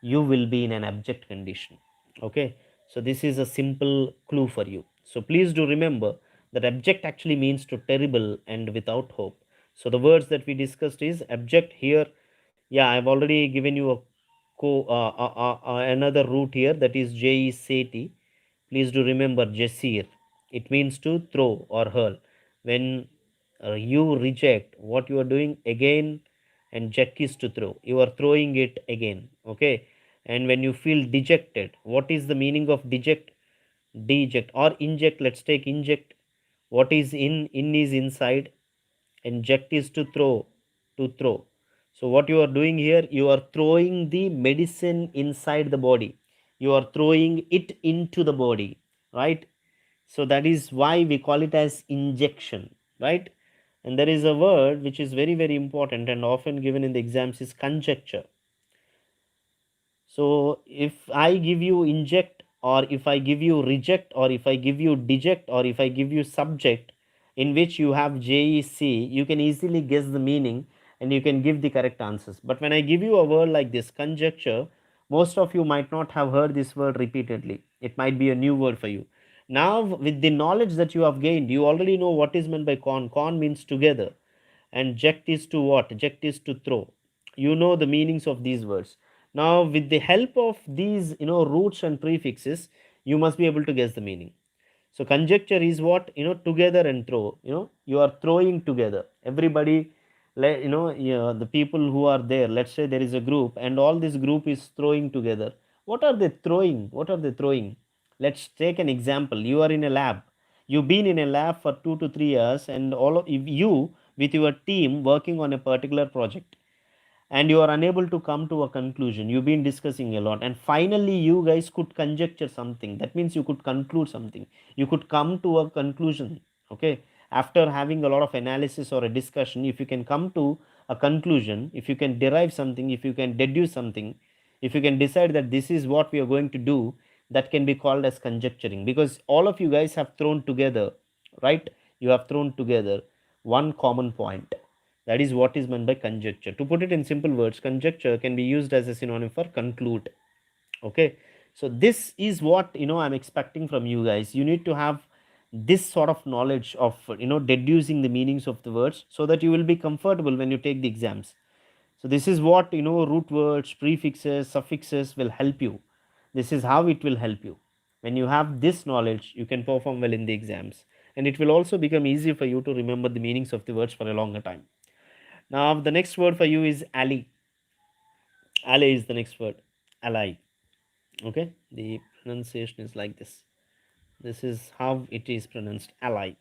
you will be in an abject condition. Okay, so this is a simple clue for you. So please do remember that abject actually means to terrible and without hope. So the words that we discussed is abject here. Yeah, I've already given you a another root here, that is J E C T. Please do remember Jesir. It means to throw or hurl. When you reject what you are doing again, and jack is to throw. You are throwing it again. Okay. And when you feel dejected, what is the meaning of deject? Deject or inject. Let's take inject. What is in is inside, and ject is to throw, to throw. So what you are doing here, you are throwing the medicine inside the body. You are throwing it into the body, right? So that is why we call it as injection, right? And there is a word which is very, very important and often given in the exams is conjecture. So if I give you inject, or if I give you reject, or if I give you deject, or if I give you subject in which you have JEC, you can easily guess the meaning and you can give the correct answers. But when I give you a word like this, conjecture, most of you might not have heard this word repeatedly. It might be a new word for you. Now, with the knowledge that you have gained, you already know what is meant by con. Con means together, and ject is to what? Ject is to throw. You know the meanings of these words. Now with the help of these roots and prefixes, you must be able to guess the meaning. So conjecture is what? Together and throw. You are throwing together. Everybody, the people who are there, let's say there is a group and all this group is throwing together. What are they throwing? What are they throwing? Let's take an example. You are in a lab. You've been in a lab for 2 to 3 years, and all of you with your team working on a particular project, and you are unable to come to a conclusion. You've been discussing a lot, and finally you guys could conjecture something. That means you could conclude something, you could come to a conclusion. Okay, after having a lot of analysis or a discussion, if you can come to a conclusion, if you can derive something, if you can deduce something, if you can decide that this is what we are going to do, that can be called as conjecturing, because all of you guys have thrown together, right? You have thrown together one common point. That is what is meant by conjecture. To put it in simple words, conjecture can be used as a synonym for conclude. Okay. So this is what I'm expecting from you guys. You need to have this sort of knowledge of deducing the meanings of the words, so that you will be comfortable when you take the exams. So this is what root words, prefixes, suffixes will help you. This is how it will help you. When you have this knowledge, you can perform well in the exams, and it will also become easy for you to remember the meanings of the words for a longer time. Now, the next word for you is ally. Ally is the next word. Ally. Okay. The pronunciation is like this. This is how it is pronounced. Ally.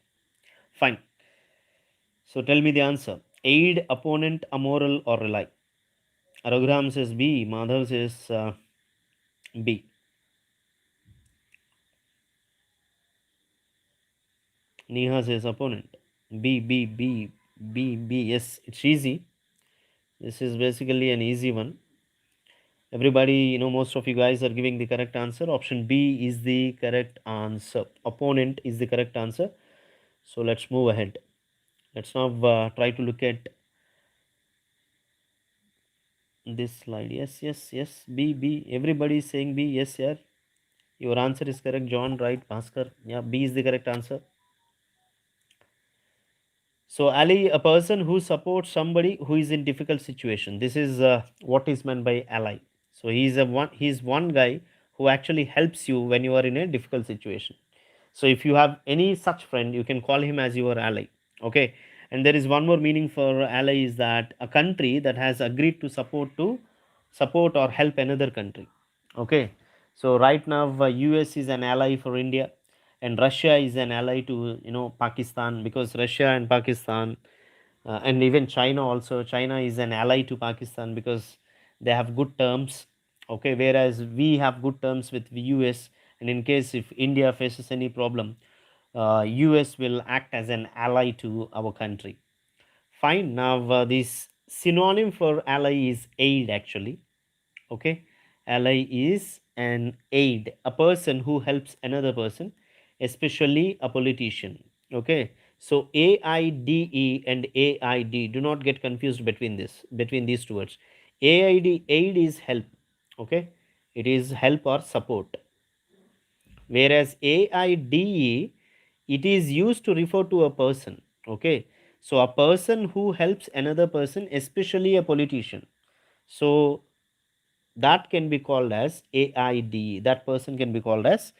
Fine. So tell me the answer. Aid, opponent, amoral, or rely. Raghuram says B. Madhav says B. Neha says opponent. B, B, B, B, B. Yes, it's easy. This is basically an easy one. Everybody, most of you guys are giving the correct answer. Option B is the correct answer. Opponent is the correct answer. So let's move ahead. Let's now try to look at this slide. Yes, yes, yes. B, B. Everybody is saying B. Yes, yeah. Your answer is correct, John. Right, Bhaskar. Yeah, B is the correct answer. So, ally, a person who supports somebody who is in difficult situation. This is what is meant by ally. So, he's one guy who actually helps you when you are in a difficult situation. So, if you have any such friend, you can call him as your ally. Okay. And there is one more meaning for ally is that a country that has agreed to support or help another country. Okay. So right now, US is an ally for India, and Russia is an ally to Pakistan, because Russia and Pakistan, and even China also. China is an ally to Pakistan because they have good terms. Okay, whereas we have good terms with the US, and in case if India faces any problem, US will act as an ally to our country. Fine. Now this synonym for ally is aid actually. Okay, ally is an aid, a person who helps another person, especially a politician. Okay, so AIDE and AID, do not get confused between these two words. AID, aid, is help. Okay, it is help or support, whereas AIDE, it is used to refer to a person. Okay, so a person who helps another person, especially a politician. So that can be called as AIDE. That person can be called as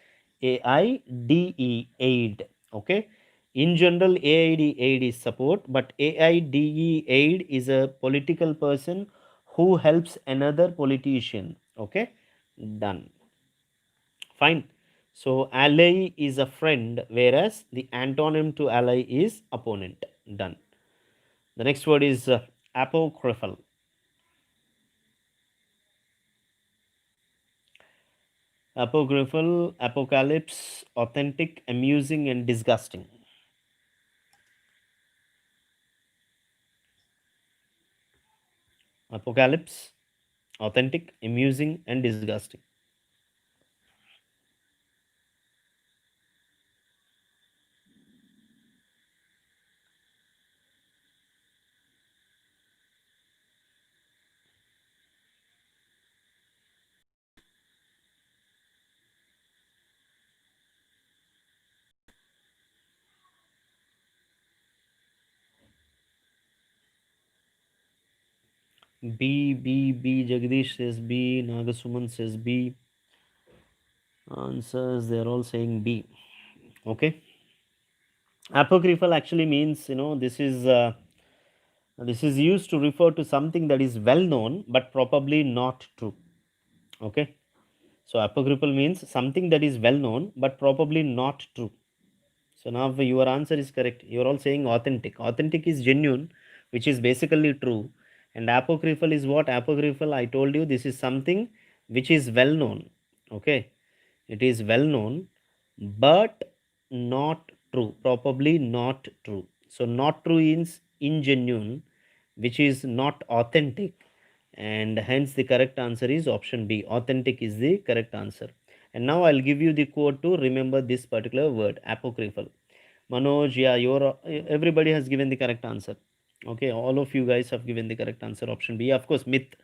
AIDE, aid. Okay. In general, AID, aid is support, but AIDE, aid, is a political person who helps another politician. Okay. Done. Fine. So ally is a friend, whereas the antonym to ally is opponent. Done. The next word is apocryphal. Apocryphal, apocalypse, authentic, amusing, and disgusting. Apocalypse, authentic, amusing, and disgusting. B, B, B. Jagdish says B. Nagasuman says B. Answers, they're all saying B. Okay. Apocryphal actually means, this is used to refer to something that is well known but probably not true. Okay. So apocryphal means something that is well known but probably not true. So now your answer is correct. You are all saying authentic. Authentic is genuine, which is basically true. And apocryphal is what? Apocryphal, I told you, this is something which is well known. Okay. It is well known, but not true. Probably not true. So not true is ingenuine, which is not authentic. And hence the correct answer is option B. Authentic is the correct answer. And now I'll give you the code to remember this particular word, apocryphal. Manoj, yeah, everybody has given the correct answer. Okay, all of you guys have given the correct answer. Option B, of course, myth.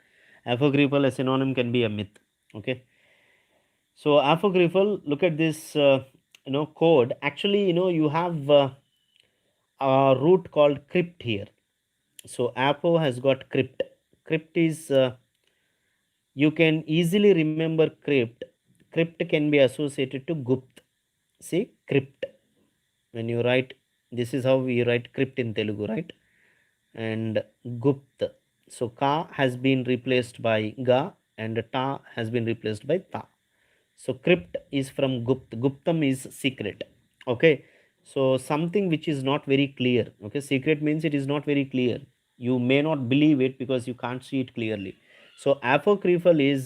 Apocryphal, a synonym, can be a myth. Okay, so apocryphal. Look at this, code. Actually, you have a root called crypt here. So apo has got crypt. Crypt is you can easily remember crypt. Crypt can be associated to gupt. See, crypt. When you write, this is how we write crypt in Telugu, right? And gupt. So ka has been replaced by ga, and ta has been replaced by ta. So crypt is from gupt. Guptam is secret. Okay. So something which is not very clear. Okay. Secret means it is not very clear. You may not believe it because you can't see it clearly. So apocryphal is,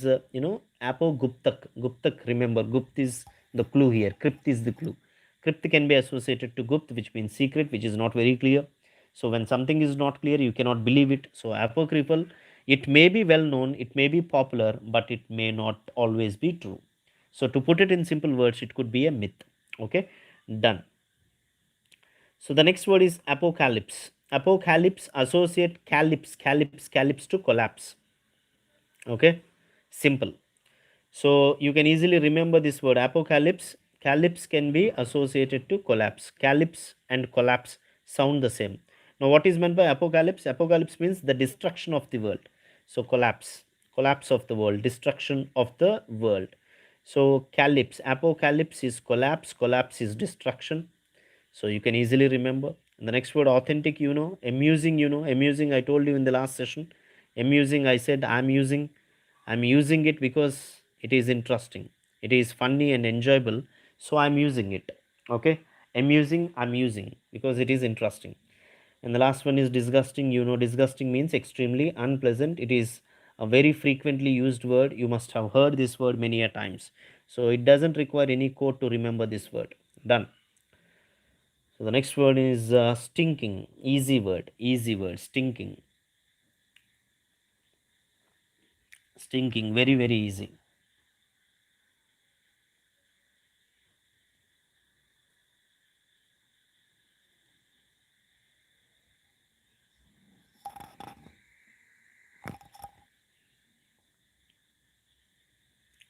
apoguptak. Guptak, remember, Gupt is the clue here. Crypt is the clue. Crypt can be associated to Gupt, which means secret, which is not very clear. So when something is not clear, you cannot believe it. So apocryphal, it may be well known, it may be popular, but it may not always be true. So to put it in simple words, it could be a myth. Okay, done. So the next word is apocalypse. Apocalypse, associate calypse to collapse. Okay, simple. So you can easily remember this word apocalypse. Calypse can be associated to collapse. Calypse and collapse sound the same. Now what is meant by apocalypse? Apocalypse means the destruction of the world. So collapse of the world, destruction of the world. So calypse, apocalypse is collapse is destruction. So you can easily remember. And the next word authentic, amusing, amusing, I told you in the last session. Amusing, I said I'm using it because it is interesting. It is funny and enjoyable. So I'm using it. Okay. Amusing, I'm using because it is interesting. And the last one is disgusting. Disgusting means extremely unpleasant. It is a very frequently used word. You must have heard this word many a times. So it doesn't require any code to remember this word. Done. So the next word is stinking. Easy word, stinking. Stinking, very, very easy.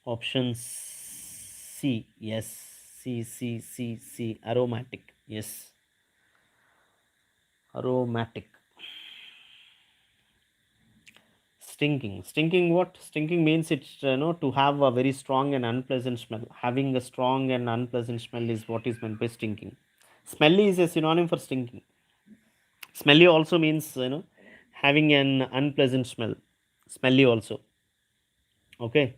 Option C, yes. C. Aromatic, yes. Aromatic. Stinking what? Stinking means it's, to have a very strong and unpleasant smell. Having a strong and unpleasant smell is what is meant by stinking. Smelly is a synonym for stinking. Smelly also means, having an unpleasant smell. Smelly also. Okay.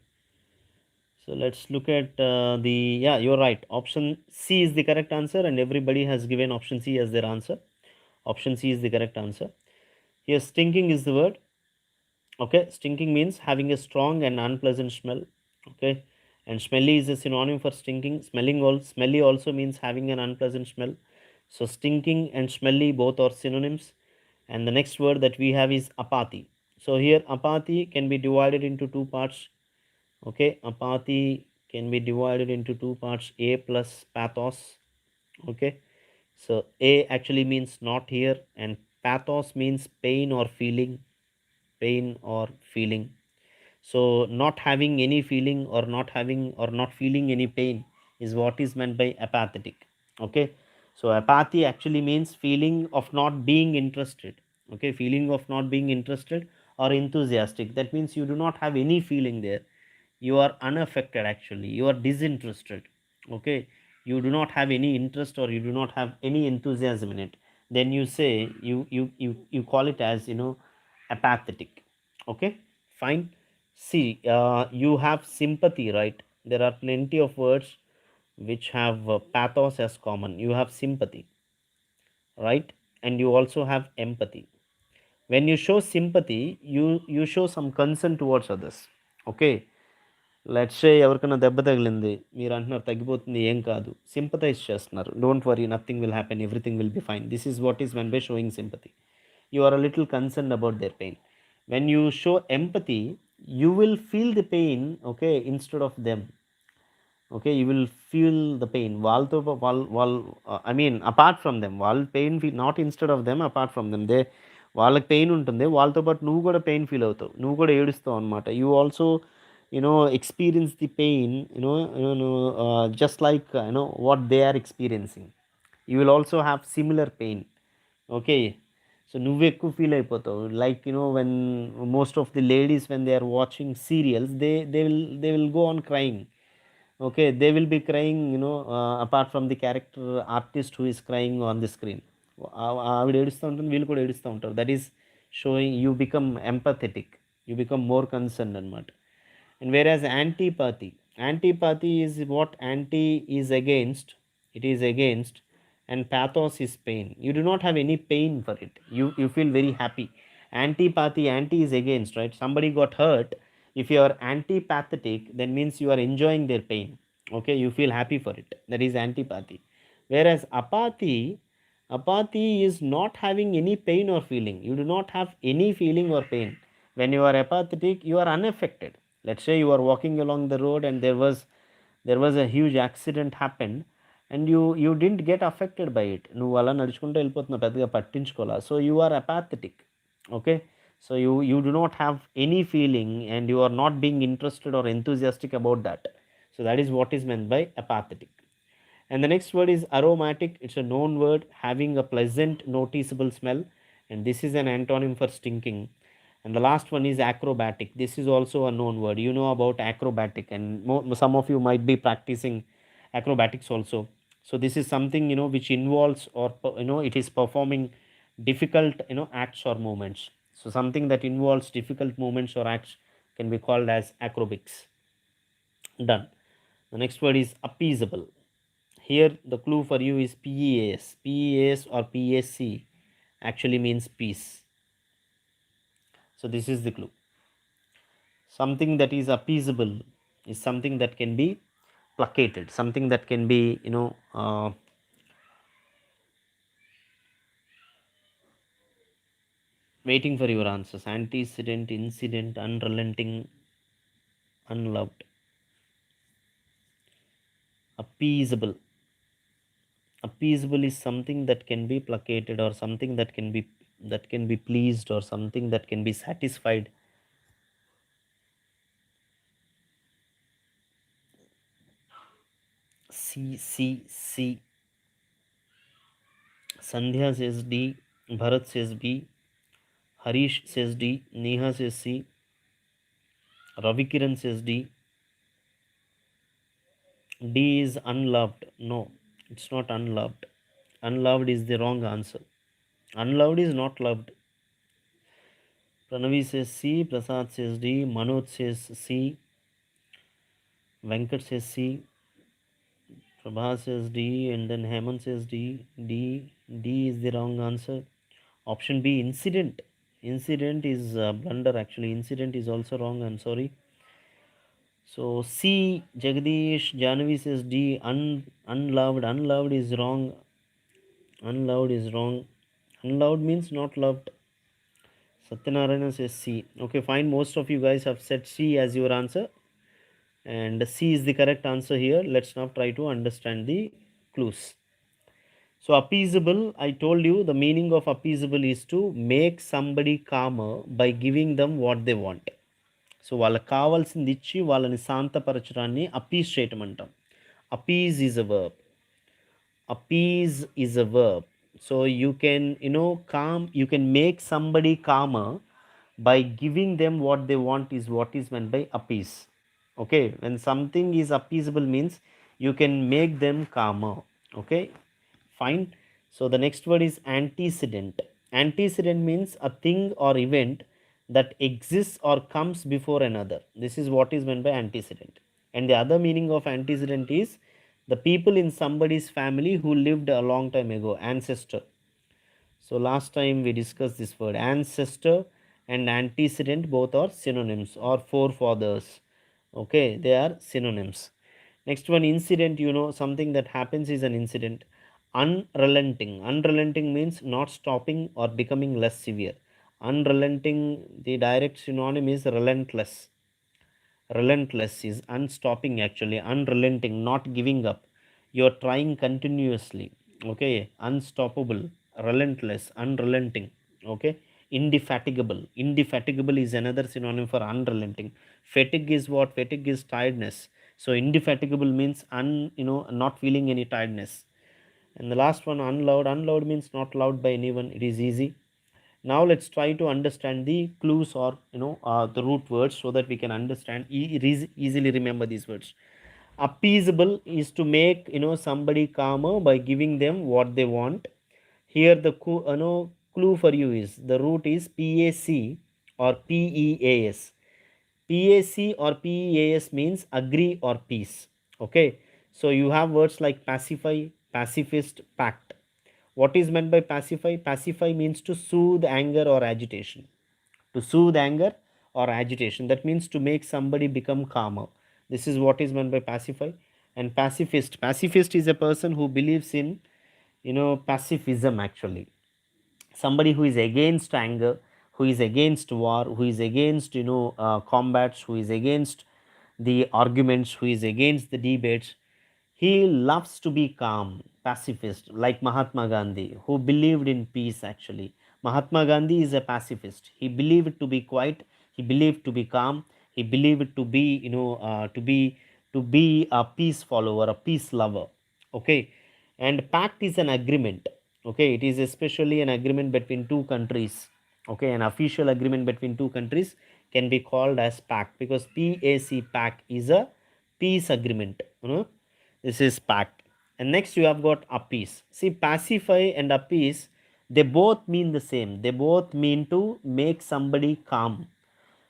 So let's look at yeah, you're right. Option C is the correct answer, and everybody has given option C as their answer. Option C is the correct answer. Here, stinking is the word. Okay, stinking means having a strong and unpleasant smell. Okay, and smelly is a synonym for stinking. Smelly also means having an unpleasant smell. So stinking and smelly both are synonyms. And the next word that we have is apathy. So here apathy can be divided into two parts. Okay, apathy can be divided into two parts, a plus pathos. Okay, so a actually means not here, and pathos means pain or feeling. So not having any feeling or not feeling any pain is what is meant by apathetic. Okay, so apathy actually means feeling of not being interested. Okay, feeling of not being interested or enthusiastic, that means you do not have any feeling there. You are unaffected, actually you are disinterested. Okay, you do not have any interest or you do not have any enthusiasm in it. Then you say you call it as, apathetic. Okay, fine. See, you have sympathy, right? There are plenty of words which have pathos as common. You have sympathy, right? And you also have empathy. When you show sympathy, you show some concern towards others. Okay, let's say ఎవరికైనా దెబ్బ తగిలింది, మీరు అంటున్నారు తగ్గిపోతుంది, ఏం కాదు, sympathise చేస్తున్నారు. Don't worry, nothing will happen, everything will be fine. This is what is men by sowing sympathy. You are a little concerned about their pain. When you show empathy, you will feel the pain, okay, instead of them. Okay, you will feel the pain వాళ్ళతో వాళ్ళు I mean apart from them, వాళ్ళ pain feel, not instead of them, apart from them. వాళ్ళకి pain ఉంటుంది, వాళ్ళతో పాటు నువ్వు కూడా pain feel అవుతావు, నువ్వు కూడా ఏడుస్తావు అనమాట. You also experience the pain, just like what they are experiencing. You will also have similar pain. Okay, so నువ్వు ఎక్కువ ఫీల్ అయిపోతావు. Like when most of the ladies, when they are watching serials, they will go on crying. Okay, they will be crying, apart from the character artist who is crying on the screen. ఆవిడ ఏడుస్తూ ఉంటుంది, వీళ్ళు కూడా ఏడుస్తూ ఉంటారు. That is showing you become empathetic, you become more concern అనమాట. And whereas antipathy is what anti is against, it is against, and pathos is pain. You do not have any pain for it, you feel very happy. Antipathy, anti is against, right? Somebody got hurt. If you are antipathetic, then means you are enjoying their pain. Okay, you feel happy for it. That is antipathy. Whereas apathy is not having any pain or feeling. You do not have any feeling or pain. When you are apathetic, you are unaffected. Let's say you are walking along the road and there was a huge accident happened, and you didn't get affected by it. నువ్వు అలా నడుచుకుంటూ వెళ్ళిపోతున్నావు, పెద్దగా పట్టించుకోవాలా. So you are apathetic. Okay, so you do not have any feeling and you are not being interested or enthusiastic about that. So that is what is meant by apathetic. And the next word is aromatic. It's a known word having a pleasant noticeable smell, and this is an antonym for stinking. And the last one is acrobatic. This is also a known word. You know about acrobatic, and some of you might be practicing acrobatics also. So this is something, which involves, or it is performing difficult, acts or movements. So something that involves difficult movements or acts can be called as acrobics. Done. The next word is appeasable. Here the clue for you is PEAS. PEAS or PAC actually means peace. So this is the clue. Something that is appeasable is something that can be placated, something that can be, waiting for your answers. Antecedent, incident, unrelenting, unloved. Appeasable. Appeasable is something that can be placated, or something that can be pleased, or something that can be satisfied. C. Sandhya says D, Bharat says B, Harish says D, Neha says C, Ravikiran says D. D is unloved. No, it's not unloved. Unloved is the wrong answer. Unloved is not loved. Pranavi says C, Prasad says D, Manoj says C, Venkat says C, Prabha says D, and then Hemant says D. D is the wrong answer. Option B, incident. Incident is blunder actually. Incident is also wrong. I'm sorry. So C, Jagdish, Janavi says D, unloved. Unloved is wrong. Unloved is wrong. Unloved means not loved. Satyanarayana says C. Okay, fine. Most of you guys have said C as your answer, and C is the correct answer here. Let's now try to understand the clues. So appeasable, I told you the meaning of appeasable is to make somebody calmer by giving them what they want. So వాళ్ళకి కావాల్సింది ఇచ్చి వాళ్ళని శాంతపరచడాన్ని appease చేయటం అంటాం. Appease is a verb. Appease is a verb. So you can, calm, you can make somebody calmer by giving them what they want, is what is meant by appease. Okay, when something is appeasable means you can make them calmer. Okay, fine. So the next word is antecedent. Antecedent means a thing or event that exists or comes before another. This is what is meant by antecedent. And the other meaning of antecedent is the people in somebody's family who lived a long time ago. Ancestor. So last time we discussed this word. Ancestor and antecedent both are synonyms, or forefathers. Okay, they are synonyms. Next one, incident. Something that happens is an incident. Unrelenting. Unrelenting means not stopping or becoming less severe. Unrelenting, the direct synonym is relentless. Relentless is unstopping actually. Unrelenting, not giving up. You're trying continuously. Okay, unstoppable, relentless, unrelenting. Okay, indefatigable. Indefatigable is another synonym for unrelenting. Fatigue is what? Fatigue is tiredness. So indefatigable means not feeling any tiredness. And the last one, unloved. Unloved means not loved by anyone. It is easy. Now let's try to understand the clues, or the root words, so that we can understand easily remember these words. Appeasable is to make somebody calmer by giving them what they want. Here the clue for you is the root is PAC or PEAS. PAC or PEAS means agree or peace. Okay, so you have words like pacify, pacifist, pact. What is meant by pacify? Pacify means to soothe anger or agitation. to soothe anger or agitation. That means to make somebody become calmer. This is what is meant by pacify. And pacifist is a person who believes in, pacifism actually. Somebody who is against anger, who is against war, who is against, combats, who is against the arguments, who is against the debates. He loves to be calm, pacifist, like Mahatma Gandhi, who believed in peace actually. Mahatma Gandhi is a pacifist. He believed to be quiet, he believed to be calm, he believed to be, to be a peace follower, a peace lover. Okay. And pact is an agreement. Okay, it is especially an agreement between two countries. Okay, an official agreement between two countries can be called as pact, because pact is a peace agreement. This is pact. And next you have got appease. See, pacify and appease, they both mean the same. They both mean to make somebody calm.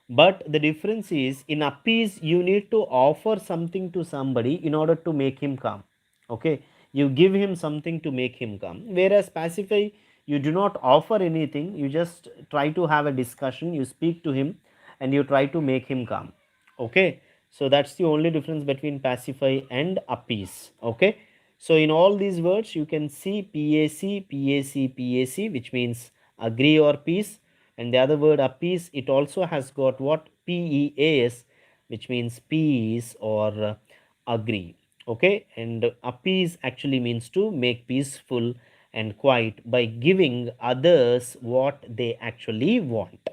But the difference is, in appease you need to offer something to somebody in order to make him calm. Okay, you give him something to make him calm. Whereas pacify, you do not offer anything, you just try to have a discussion, you speak to him and you try to make him calm. Okay, so that's the only difference between pacify and appease. Okay, so in all these words you can see PAC, which means agree or peace. And the other word appease, it also has got what, PEAS, which means peace or agree. Okay, and appease actually means to make peaceful and quiet by giving others what they actually want.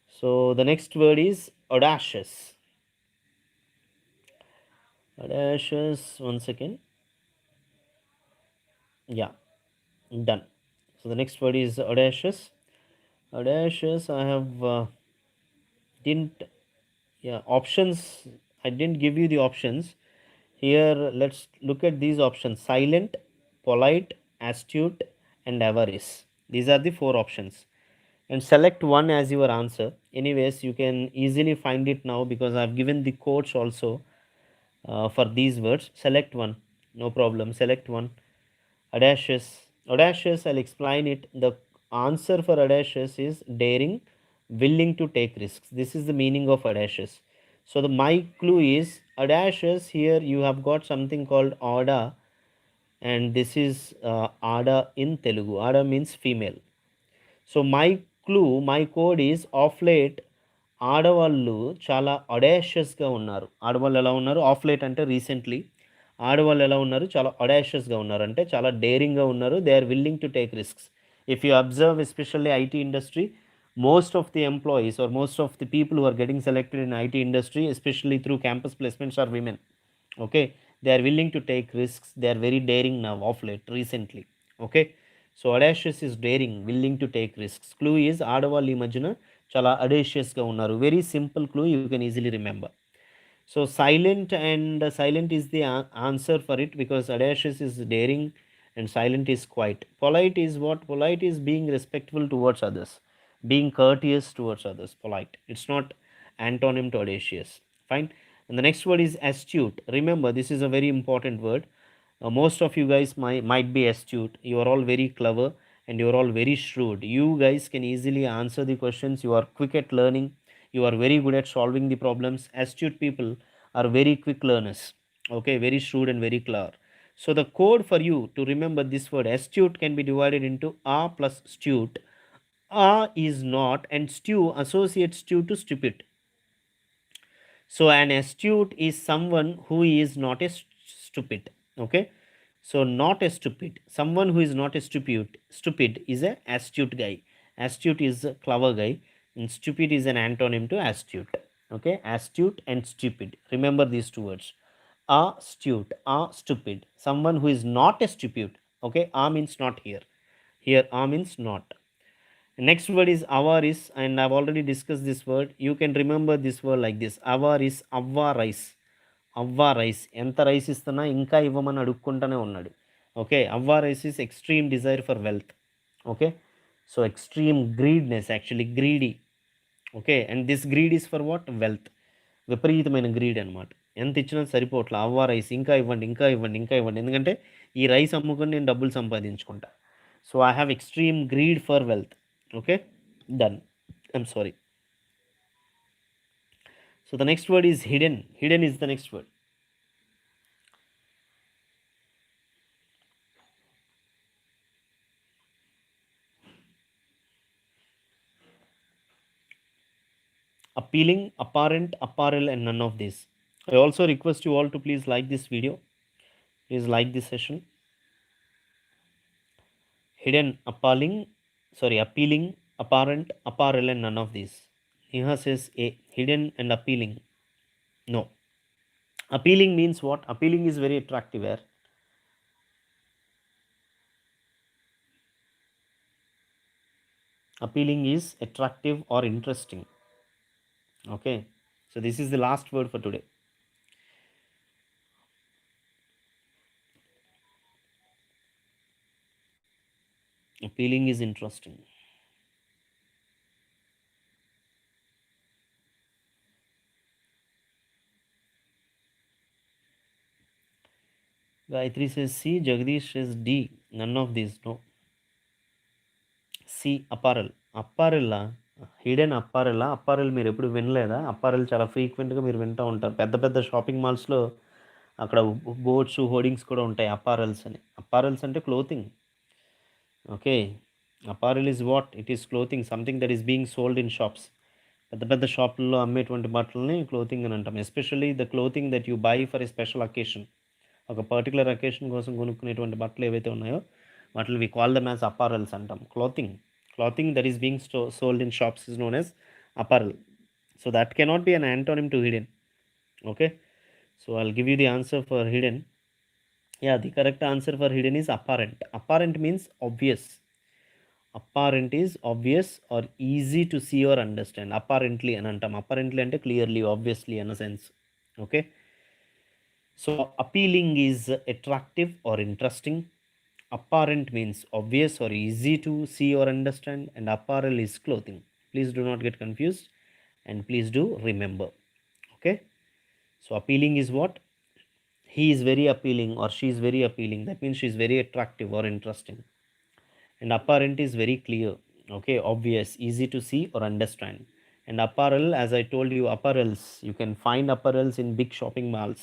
So the next word is audacious. Audacious, one second. Yeah, done. So the next word is audacious. Audacious, I have didn't, yeah, options, I didn't give you the options. Here let's look at these options: silent, polite, astute and avarice. These are the four options, and select one as your answer. Anyways, you can easily find it now because I've given the quotes also for these words. Select one, no problem, select one. Audacious. Audacious, I'll explain it. The answer for audacious is daring, willing to take risks. This is the meaning of audacious. So the my clue is audacious. Here you have got something called Ada, and this is Ada in Telugu. Ada means female. So my clue, my code is of late ఆడవాళ్ళు చాలా అడాషియస్గా ఉన్నారు. ఆడవాళ్ళు ఎలా ఉన్నారు? Of late అంటే recently. ఆడవాళ్ళు ఎలా ఉన్నారు? చాలా అడాషియస్గా ఉన్నారు, అంటే చాలా డేరింగ్గా ఉన్నారు. They are willing to take risks. If you observe especially IT industry, most of the employees or most of the people who are getting selected in IT industry, especially through campus placements, are women. Okay, they are willing to take risks. They are very daring now of late recently. Okay, so audacious is daring, willing to take risks. Clue is ఆడవాళ్ళు ఈ మధ్యన చాలా audacious-గా ఉన్నారు. Very simple clue, you can easily remember. So silent, and silent is the answer for it, because audacious is daring and silent is quiet. Polite is what? Polite is being respectful towards others, being courteous towards others. Polite, it's not antonym to audacious. Fine. And the next word is astute. Remember, this is a very important word. Most of you guys might be astute. You are all very clever and you are all very shrewd. You guys can easily answer the questions. You are quick at learning. You are very good at solving the problems. Astute people are very quick learners. Okay, very shrewd and very clever. So the code for you to remember this word astute can be divided into a plus stute. A is not, and stew associates stew to stupid. So an astute is someone who is not a stupid. Okay, so not a stupid, someone who is not a stupid is a astute guy. Astute is a clever guy, and stupid is an antonym to astute. Okay, astute and stupid, remember these two words. Astute, stupid, someone who is not a stupid. Okay, a means not here. Here a means not. Next word is avarice, and I've already discussed this word. You can remember this word like this: avarice, avva rice. అవ్వా rice, ఎంత rice ఇస్తున్నా ఇంకా ఇవ్వమని అడుక్కుంటూనే ఉన్నాడు. Okay, అవ్వా rice is extreme desire for wealth. Okay, so extreme greediness, actually greedy. Okay, and this greed is for what? Wealth. విపరీతమైన greed అనమాట. ఎంత ఇచ్చినా సరిపోవట్లే. అవ్వా రైస్, ఇంకా ఇవ్వండి, ఇంకా ఇవ్వండి, ఇంకా ఇవ్వండి, ఎందుకంటే ఈ రైస్ అమ్ముకొని నేను డబ్బులు సంపాదించుకుంటా. So I have extreme greed for wealth. Okay, done. I'm sorry. So the next word is hidden. Hidden is the next word. Appealing, apparent, apparel, and none of this. I also request you all to please like this video. Please like this session. Hidden, appealing, apparent, apparel, and none of these. Neha says A. Hidden and appealing. No. Appealing means what? Appealing is very attractive. Here. Appealing is attractive or interesting. Okay. So this is the last word for today. Appealing is interesting. Gayatri says C. Jagdish says D. None of these. No. C. Apparel. అప్పారెల్లా hidden అప్పారెల్లా apparel మీరు ఎప్పుడు వినలేదా? అప్పారెల్ చాలా ఫ్రీక్వెంట్గా మీరు వింటూ ఉంటారు. పెద్ద పెద్ద షాపింగ్ మాల్స్లో అక్కడ బోర్డ్స్ హోర్డింగ్స్ కూడా ఉంటాయి అప్పారల్స్ అని. అప్పారల్స్ అంటే clothing. Okay. Apparel is what? It is clothing, something that is being sold in shops. పెద్ద పెద్ద షాపుల్లో అమ్మేటువంటి బట్టలని క్లోతింగ్ అని అంటాం. Especially the clothing that you buy for a special occasion. ఒక పర్టికులర్ అకేషన్ కోసం కొనుక్కునేటువంటి బట్టలు ఏవైతే ఉన్నాయో వాటిని we call them as apparels అంటాం. Clothing that is being sold in shops is known as apparel. So that cannot be an antonym to hidden. Okay, so I'll give you the answer for hidden. Yeah, the correct answer for hidden is apparent. Apparent means obvious. Apparent is obvious or easy to see or understand. Apparently అని అంటాం. Apparently అంటే clearly, obviously in a sense. Okay, so appealing is attractive or interesting. Apparent means obvious or easy to see or understand, and apparel is clothing. Please do not get confused and please do remember. Okay, so appealing is what? He is very appealing or she is very appealing. That means she is very attractive or interesting. And apparent is very clear. Okay, obvious, easy to see or understand. And apparel, as I told you, apparels, you can find apparels in big shopping malls.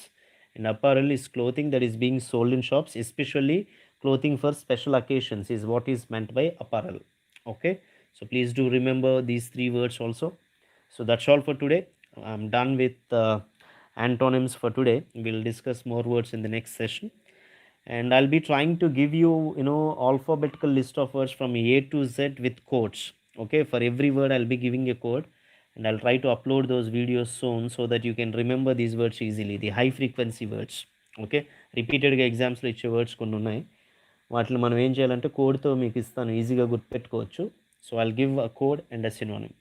And apparel is clothing that is being sold in shops, especially clothing for special occasions is what is meant by apparel. Okay, so please do remember these three words also. So that's all for today. I'm done with antonyms for today. We'll discuss more words in the next session, and I'll be trying to give you alphabetical list of words from A to Z with codes. Okay, for every word I'll be giving a code, and I'll try to upload those videos soon so that you can remember these words easily, the high frequency words. Okay, రిపీటెడ్గా ఎగ్జామ్స్లో ఇచ్చే words కొన్ని ఉన్నాయి, వాటిని మనం ఏం చేయాలంటే కోడ్తో మీకు ఇస్తాను, ఈజీగా గుర్తుపెట్టుకోవచ్చు. So I'll give a code and a synonym.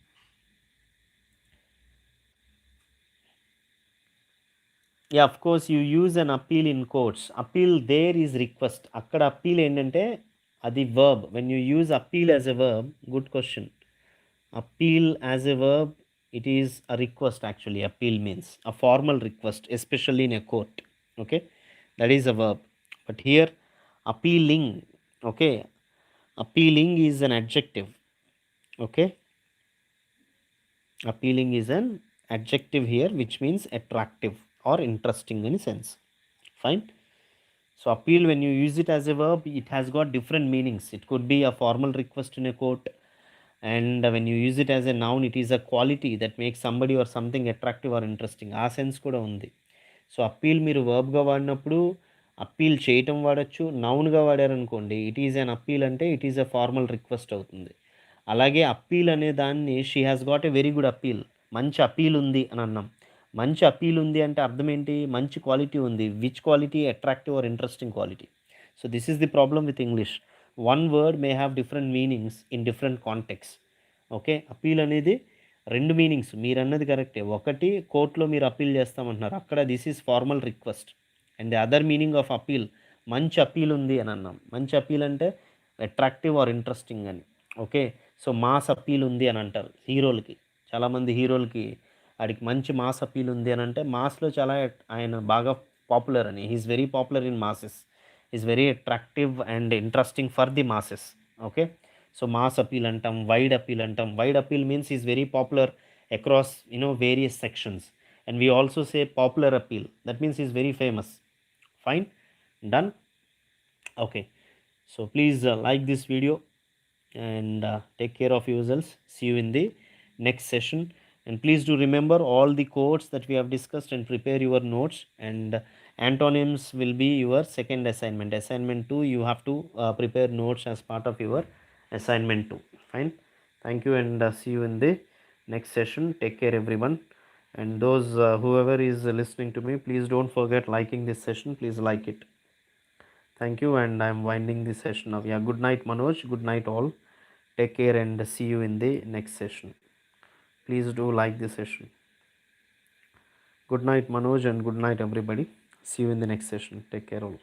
Yeah, of course you use an appeal in codes. Appeal there is request. అక్కడ అపీల్ ఏంటంటే అది verb. When you use appeal as a verb, good question. Appeal as a verb, it is a request. Actually, appeal means a formal request, especially in a court. Okay, that is a verb. But here appealing, okay, appealing is an adjective. Okay, appealing is an adjective here, which means attractive or interesting in a sense. Fine. So appeal, when you use it as a verb, it has got different meanings. It could be a formal request in a court, and when you use it as a noun, it is a quality that makes somebody or something attractive or interesting. ఆ sense కూడా ఉంది. So appeal మీరు వర్బ్గా వాడినప్పుడు appeal చేయటం వాడచ్చు, నౌన్గా వాడారనుకోండి it is an appeal, అంటే it is a formal request అవుతుంది. అలాగే అప్పీల్ అనే దాన్ని she has got a very good appeal, మంచి అప్పీల్ ఉంది అని అన్నాం. మంచి అప్పీల్ ఉంది అంటే అర్థం ఏంటి? మంచి క్వాలిటీ ఉంది. Which quality? Attractive or interesting quality. So this is the problem with English. One word may have different meanings in different contexts. Okay, appeal అనేది రెండు మీనింగ్స్. మీరు అన్నది కరెక్టే. ఒకటి, కోర్టులో మీరు అప్పీల్ చేస్తామంటున్నారు, అక్కడ this is formal request. And the other meaning of appeal, మంచి అప్పీల్ ఉంది అని అన్నాం. మంచి అప్పీల్ అంటే అట్రాక్టివ్ ఆర్ ఇంట్రెస్టింగ్ అని. ఓకే, సో మాస్ అప్పీల్ ఉంది అని అంటారు హీరోలకి. చాలామంది హీరోలకి వాడికి మంచి మాస్ అప్పీల్ ఉంది అని అంటే మాస్లో చాలా ఆయన బాగా పాపులర్ అని. He is very popular in masses, is very attractive and interesting for the masses. Okay, So mass appeal antam, wide appeal antam. Wide appeal means is very popular across various sections. And we also say popular appeal, that means is very famous. Fine, done. Okay, so please like this video and take care of yourselves. See you in the next session. And please do remember all the codes that we have discussed and prepare your notes. And antonyms will be your second assignment. Assignment 2, you have to prepare notes as part of your assignment 2. Fine. Thank you, and see you in the next session. Take care, everyone. And those whoever is listening to me, please don't forget liking this session. Please like it. Thank you, and I'm winding this session up. Yeah, good night, Manoj. Good night, all. Take care and see you in the next session. Please do like this session. Good night, Manoj, and good night, everybody. See you in the next session. Take care, all.